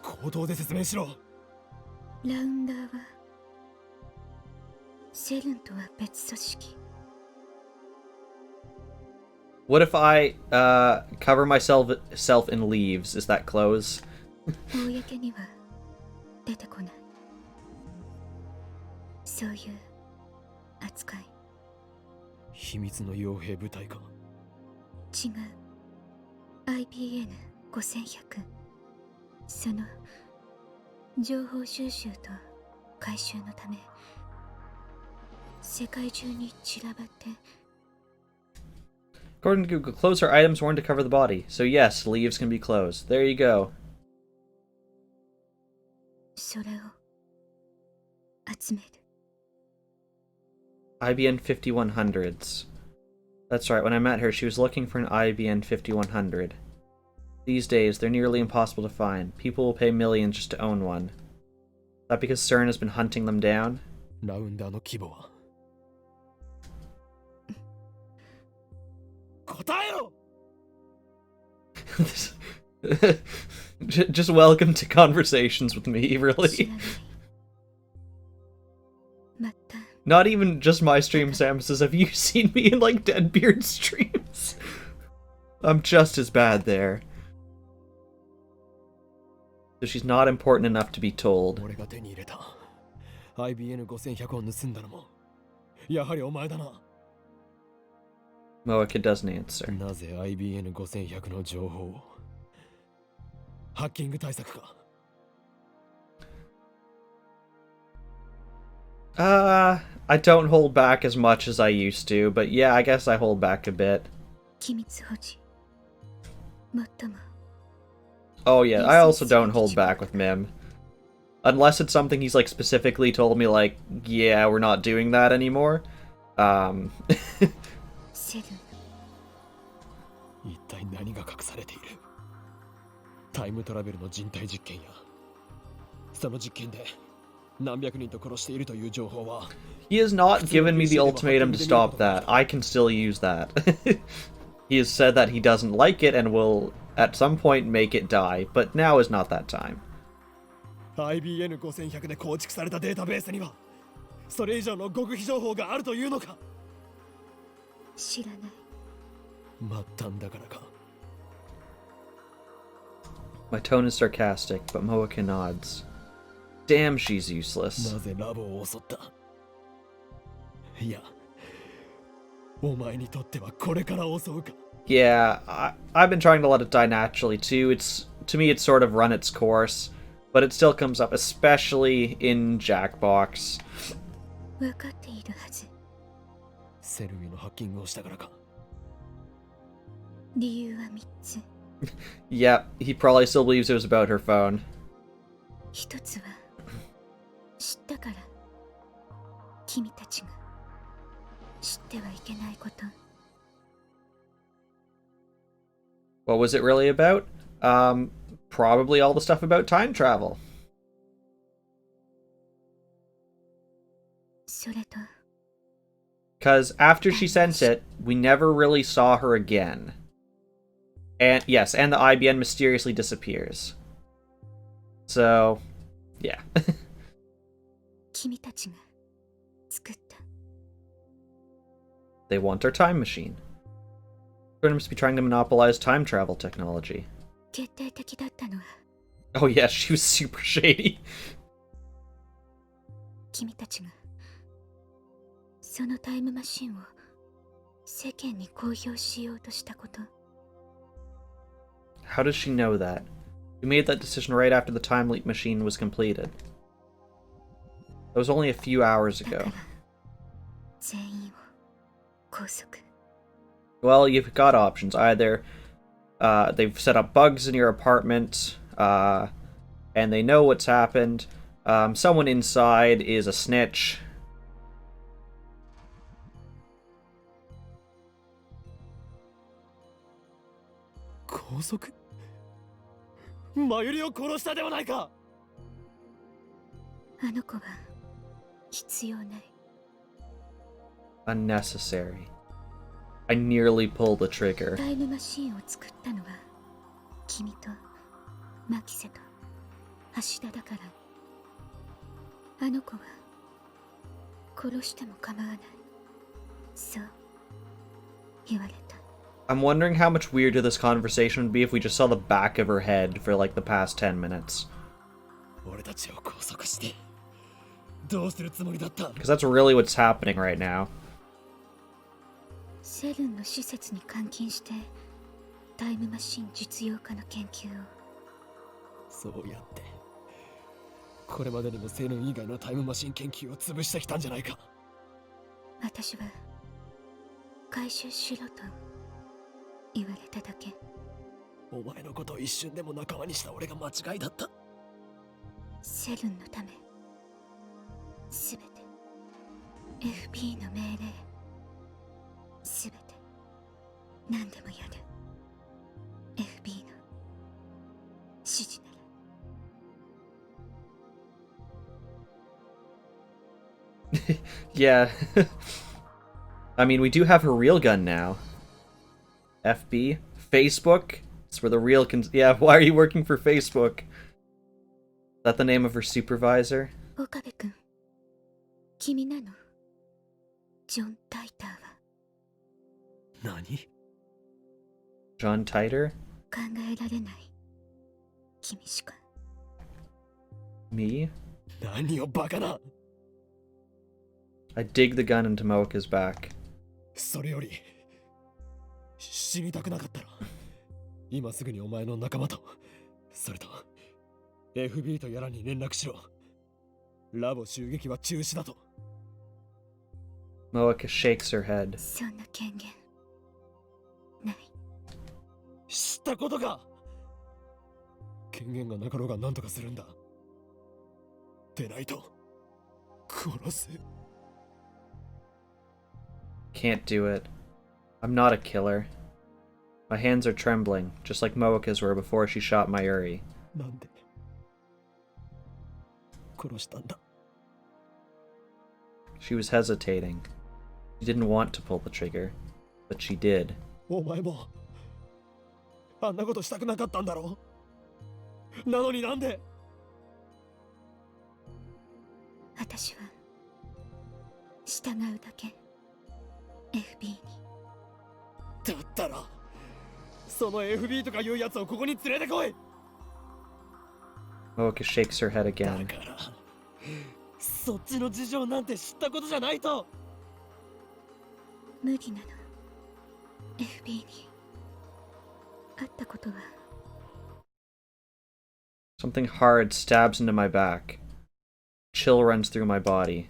Speaker 3: 口頭で説明しろ。
Speaker 5: ラウンダーはセルンとは別組織
Speaker 1: What if I cover myself in leaves? Is that clothes?
Speaker 5: 公には出てこないそういう扱い
Speaker 3: 秘密の傭兵部隊か。
Speaker 5: 違う IBN5100 その情報収集と回収のため世界中に散らばって
Speaker 1: According to Google, clothes are items worn to cover the body. So yes, leaves can be clothes. There you go.
Speaker 5: それを集める
Speaker 1: IBN 5100s. That's right, when I met her, she was looking for an IBN 5100. These days, they're nearly impossible to find. People will pay millions just to own one. Is that because CERN has been hunting them down?
Speaker 3: ラウンダーの規模は。答えろ。
Speaker 1: Just welcome to conversations with me,
Speaker 5: 知
Speaker 1: really.
Speaker 5: らないまた
Speaker 1: Not even just my stream, Sam says, have you seen me in, like, Deadbeard streams? I'm just as bad there. So she's not important enough to be told.
Speaker 3: 俺が手に入れた IBN5100 を盗んだのもやはりお前だな。
Speaker 1: Moeka doesn't answer.
Speaker 3: なぜ IBN5100 の情報をハッキング対策か。
Speaker 1: I don't hold back as much as I used to, but yeah, I guess I hold back a bit.
Speaker 5: 機密保持もっとも
Speaker 1: Oh yeah, I also don't hold back with Mim. Unless it's something he's like specifically told me like, yeah, we're not doing that anymore.
Speaker 5: セルン
Speaker 3: 一体何が隠されている。タイムトラベルの人体実験やその実験で何百人と殺しているという情報は
Speaker 1: He has not given me the ultimatum to stop that. I can still use that. He has said that he doesn't like it and will at some point make it die, but now is not that time.
Speaker 3: IBN5100 で構築されたデータベースにはそれ以上の極秘情報があるというのか。
Speaker 5: 知らない。
Speaker 3: 末端だからか。
Speaker 1: My tone is sarcastic, but Moeka nods. Damn, she's useless.
Speaker 3: なぜラボを襲った。いや、お前にとってはこれから襲うか。
Speaker 1: Yeah, I've been trying to let it die naturally too. To me, it's sort of run its course, but it still comes up, especially in Jackbox.
Speaker 5: 分かっているはず。
Speaker 3: セルウィのハッキングをしたからか。
Speaker 5: 理由は3つ。
Speaker 1: Yeah, he probably still believes it was about her phone.
Speaker 5: 一つは知ったから。君たちが知ってはいけないこと。
Speaker 1: What was it really about? Probably all the stuff about time travel.
Speaker 5: それと
Speaker 1: Because after she sent it, we never really saw her again. And yes, and the IBN mysteriously disappears. So, yeah.
Speaker 5: 君たちが作った。
Speaker 1: They want our time machine. They must be trying to monopolize time travel technology.
Speaker 5: 決定的だったのは
Speaker 1: Oh yeah, she was super shady.
Speaker 5: 君たちがそのタイムマシンを世間に公表しようとしたこと。
Speaker 1: How does she know that? We made that decision right after the time leap machine was completed. That was only a few hours
Speaker 5: だか
Speaker 1: ago.
Speaker 5: ら全員を拘束。
Speaker 1: Well, you've got options. Either they've set up bugs in your apartment, and they know what's happened. Someone inside is a snitch.
Speaker 3: 拘束。マユリを殺したではないか。
Speaker 5: あの子は必要ない。
Speaker 1: Unnecessary. I nearly pulled the trigger.
Speaker 5: タイムマシンを作ったのは君とマキセと橋田だから。あの子は殺しても構わない。そう言われた。
Speaker 1: I'm wondering how much weirder this conversation would be if we just saw the back of her head for like the past 10 minutes.
Speaker 3: 俺たちを拘束してどうするつもりだった。
Speaker 1: Because that's really what's happening right now.
Speaker 5: セルンの施設に監禁してタイムマシン実用化の研究を。
Speaker 3: そうやってこれまでにもセルン以外のタイムマシン研究を潰してきたんじゃないか。
Speaker 5: 私は回収しろと言われただけ。
Speaker 3: お前のことを一瞬でも仲間にした俺が間違いだった。
Speaker 5: セルンのためすべて FP の命令すべて何でもやる。 FP の指示なら。
Speaker 1: Yeah. I mean, we do have her real gun now. FB? Facebook? It's where the real yeah, why are you working for Facebook? Is that the name of her supervisor?
Speaker 5: 岡部君、君なのジョン・タイターは。
Speaker 3: 何？
Speaker 1: John Titer?
Speaker 5: 考えられない。君しか。
Speaker 1: Me?
Speaker 3: 何をバカな。
Speaker 1: I dig the gun into Moeka's back.
Speaker 3: それより死にたくなかったら今すぐにお前の仲間とそれと FB とやらに連絡しろ。ラボ襲撃は中止だと。
Speaker 1: Moeka shakes her head.
Speaker 5: そんな権限ない。
Speaker 3: 知ったことか。権限がなかろうが何とかするんだ。でないと殺す。
Speaker 1: Can't do it. I'm not a killer. My hands are trembling, just like Moeka's were before she shot Mayuri.
Speaker 3: なんで殺したんだ。
Speaker 1: She was hesitating. She didn't want to pull the trigger, but she did.
Speaker 3: お前もあんなことしたくなかったんだろう。なのになんで。
Speaker 5: 私は従うだけ FB に。
Speaker 3: だったらその FB とかいうやつをここに連れてこい。
Speaker 1: Moeka shakes her head
Speaker 3: だ
Speaker 1: again.
Speaker 3: からそっちの事情なんて知ったことじゃないと。
Speaker 5: 無理なの FB に。会ったことは。
Speaker 1: Something hard stabs into my back. Chill runs through my body.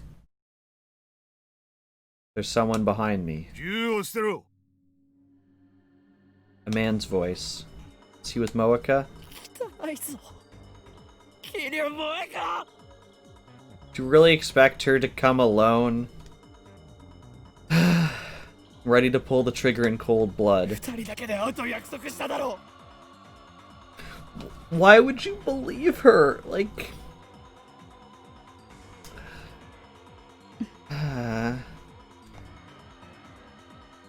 Speaker 1: There's someone behind me.
Speaker 4: 銃を捨てろ。
Speaker 1: A man's voice. Is he with Moeka?
Speaker 3: 汚いぞ。キリュウモエか。
Speaker 1: Do you really expect her to come alone? Ready to pull the trigger in cold blood.
Speaker 3: 二人だけで会うと約束しただろう。
Speaker 1: Why would you believe her? Like...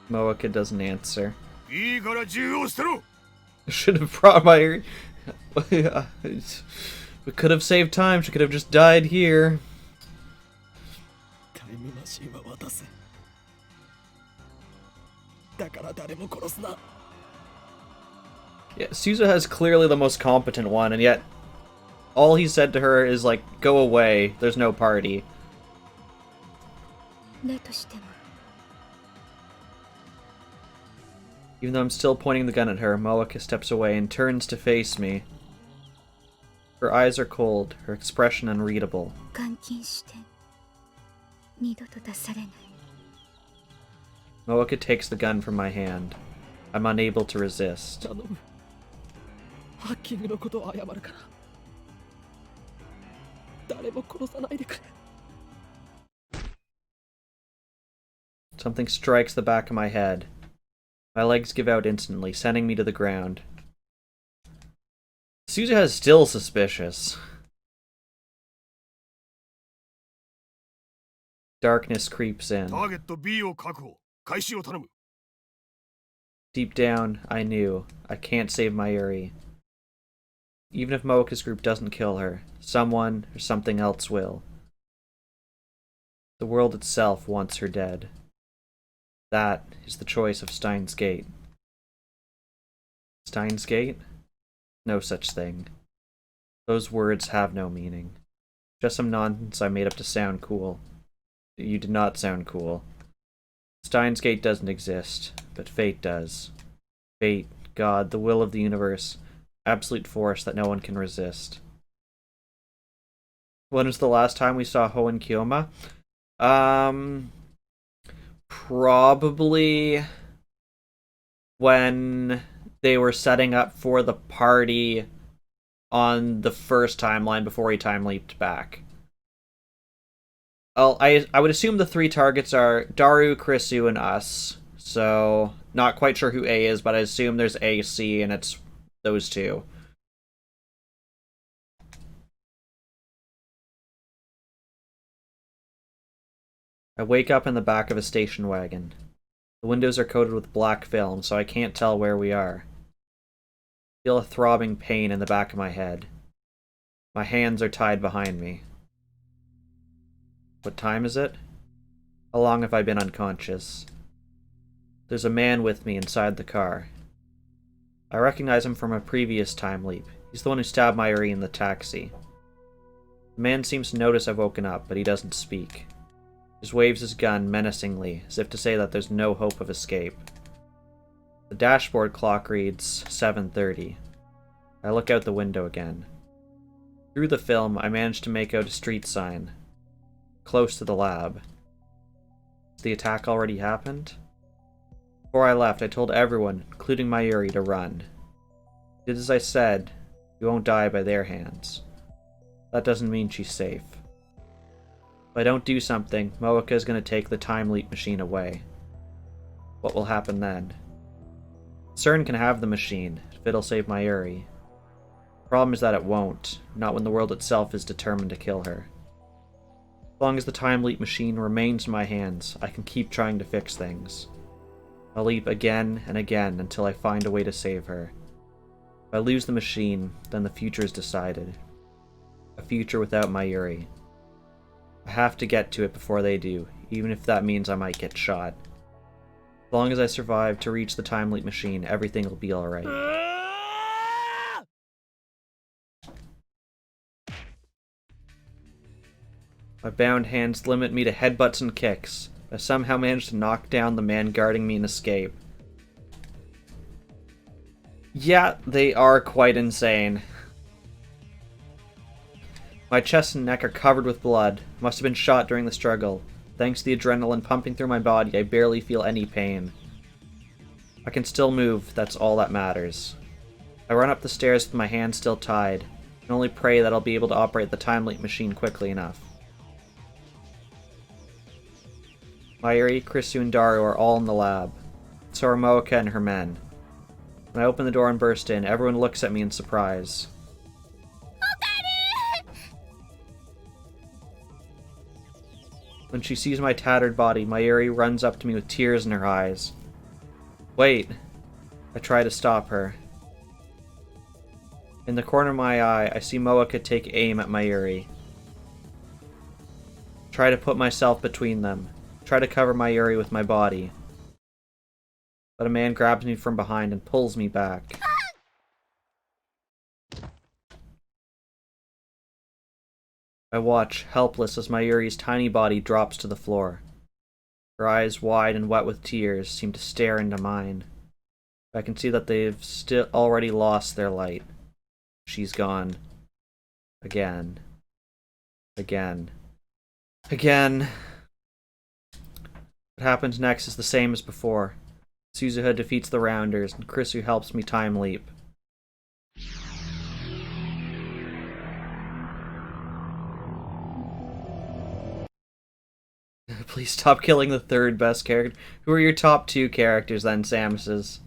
Speaker 1: Moeka doesn't answer.
Speaker 4: いいから銃を捨てろ。
Speaker 1: I should have brought my... We could have saved time. She could have just died here.
Speaker 3: タイムマシンは渡せ。だから誰も殺すな。
Speaker 1: Yeah, Sousa has clearly the most competent one, and yet all he said to her is like, go away, there's no party.
Speaker 5: だとしても
Speaker 1: Even though I'm still pointing the gun at her, Moeka steps away and turns to face me. Her eyes are cold, her expression unreadable.
Speaker 5: 監禁して二度と出されない。
Speaker 1: Moeka takes the gun from my hand. I'm unable to resist.
Speaker 3: 頼む。ハッキングのことを謝るから。誰も殺さないでくれ。
Speaker 1: Something strikes the back of my head. My legs give out instantly, sending me to the ground. Sousa is still suspicious. Darkness creeps
Speaker 4: タ
Speaker 1: in.
Speaker 4: ーゲット B を確保。開始を頼む。
Speaker 1: Deep down, I knew I can't save Mayuri. Even if Moeka's group doesn't kill her, someone or something else will. The world itself wants her dead. That is the choice of Steins Gate. Steins Gate? No such thing. Those words have no meaning. Just some nonsense I made up to sound cool. You did not sound cool. Steins Gate doesn't exist, but fate does. Fate, God, the will of the universe, absolute force that no one can resist. When was the last time we saw Hoenn Kyoma? Probably when they were setting up for the party on the first timeline before he time leaped back. I would assume the three targets are Daru, Krisu, and us. So, not quite sure who A is, but I assume there's A, C, and it's those two. I wake up in the back of a station wagon. The windows are coated with black film, so I can't tell where we are. I feel a throbbing pain in the back of my head. My hands are tied behind me. What time is it? How long have I been unconscious? There's a man with me inside the car. I recognize him from a previous time leap. He's the one who stabbed Mayuri in the taxi. The man seems to notice I've woken up, but he doesn't speak. He just waves his gun menacingly, as if to say that there's no hope of escape. The dashboard clock reads 7:30. I look out the window again. Through the film, I manage to make out a street sign. Close to the lab. Has the attack already happened? Before I left, I told everyone, including Mayuri, to run. Did as I said, we won't die by their hands. That doesn't mean she's safe. If I don't do something, Moeka is going to take the time leap machine away. What will happen then? CERN can have the machine, if it'll save Mayuri. Problem is that it won't, not when the world itself is determined to kill her. As long as the time leap machine remains in my hands, I can keep trying to fix things. I'll leap again and again until I find a way to save her. If I lose the machine, then the future is decided. A future without Mayuri. I have to get to it before they do, even if that means I might get shot. As long as I survive to reach the time leap machine, everything will be alright. My bound hands limit me to headbutts and kicks. I somehow manage to knock down the man guarding me and escape. Yeah, they are quite insane. My chest and neck are covered with blood. Must have been shot during the struggle. Thanks to the adrenaline pumping through my body, I barely feel any pain. I can still move, that's all that matters. I run up the stairs with my hands still tied, and only pray that I'll be able to operate the time leap machine quickly enough. Mayuri, Krisu, and Daru are all in the lab. So are Moeka and her men. When I open the door and burst in, everyone looks at me in surprise. When she sees my tattered body, Mayuri runs up to me with tears in her eyes. Wait. I try to stop her. In the corner of my eye, I see Moeka take aim at Mayuri. Try to put myself between them. Try to cover Mayuri with my body. But a man grabs me from behind and pulls me back. I watch, helpless, as Mayuri's tiny body drops to the floor. Her eyes, wide and wet with tears, seem to stare into mine. I can see that they've still already lost their light. She's gone. Again. Again. Again. What happens next is the same as before. Suzuha defeats the Rounders, and Krisu helps me time leap. Please stop killing the third best character. Who are your top 2 characters then, Samus's?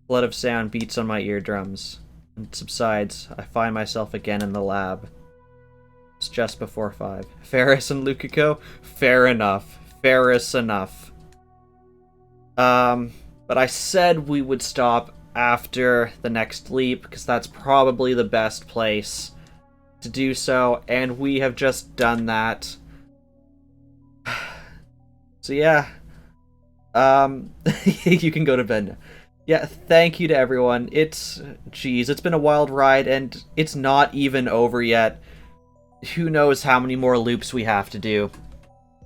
Speaker 1: Flood of sound beats on my eardrums. and subsides, I find myself again in the lab. It's just before 5. Ferris and Lukiko? Fair enough. Ferris enough. But I said we would stop after the next leap, because that's probably the best place to do so, and we have just done that. So yeah. You can go to bed now. Yeah, thank you to everyone. It's been a wild ride, and it's not even over yet. Who knows how many more loops we have to do.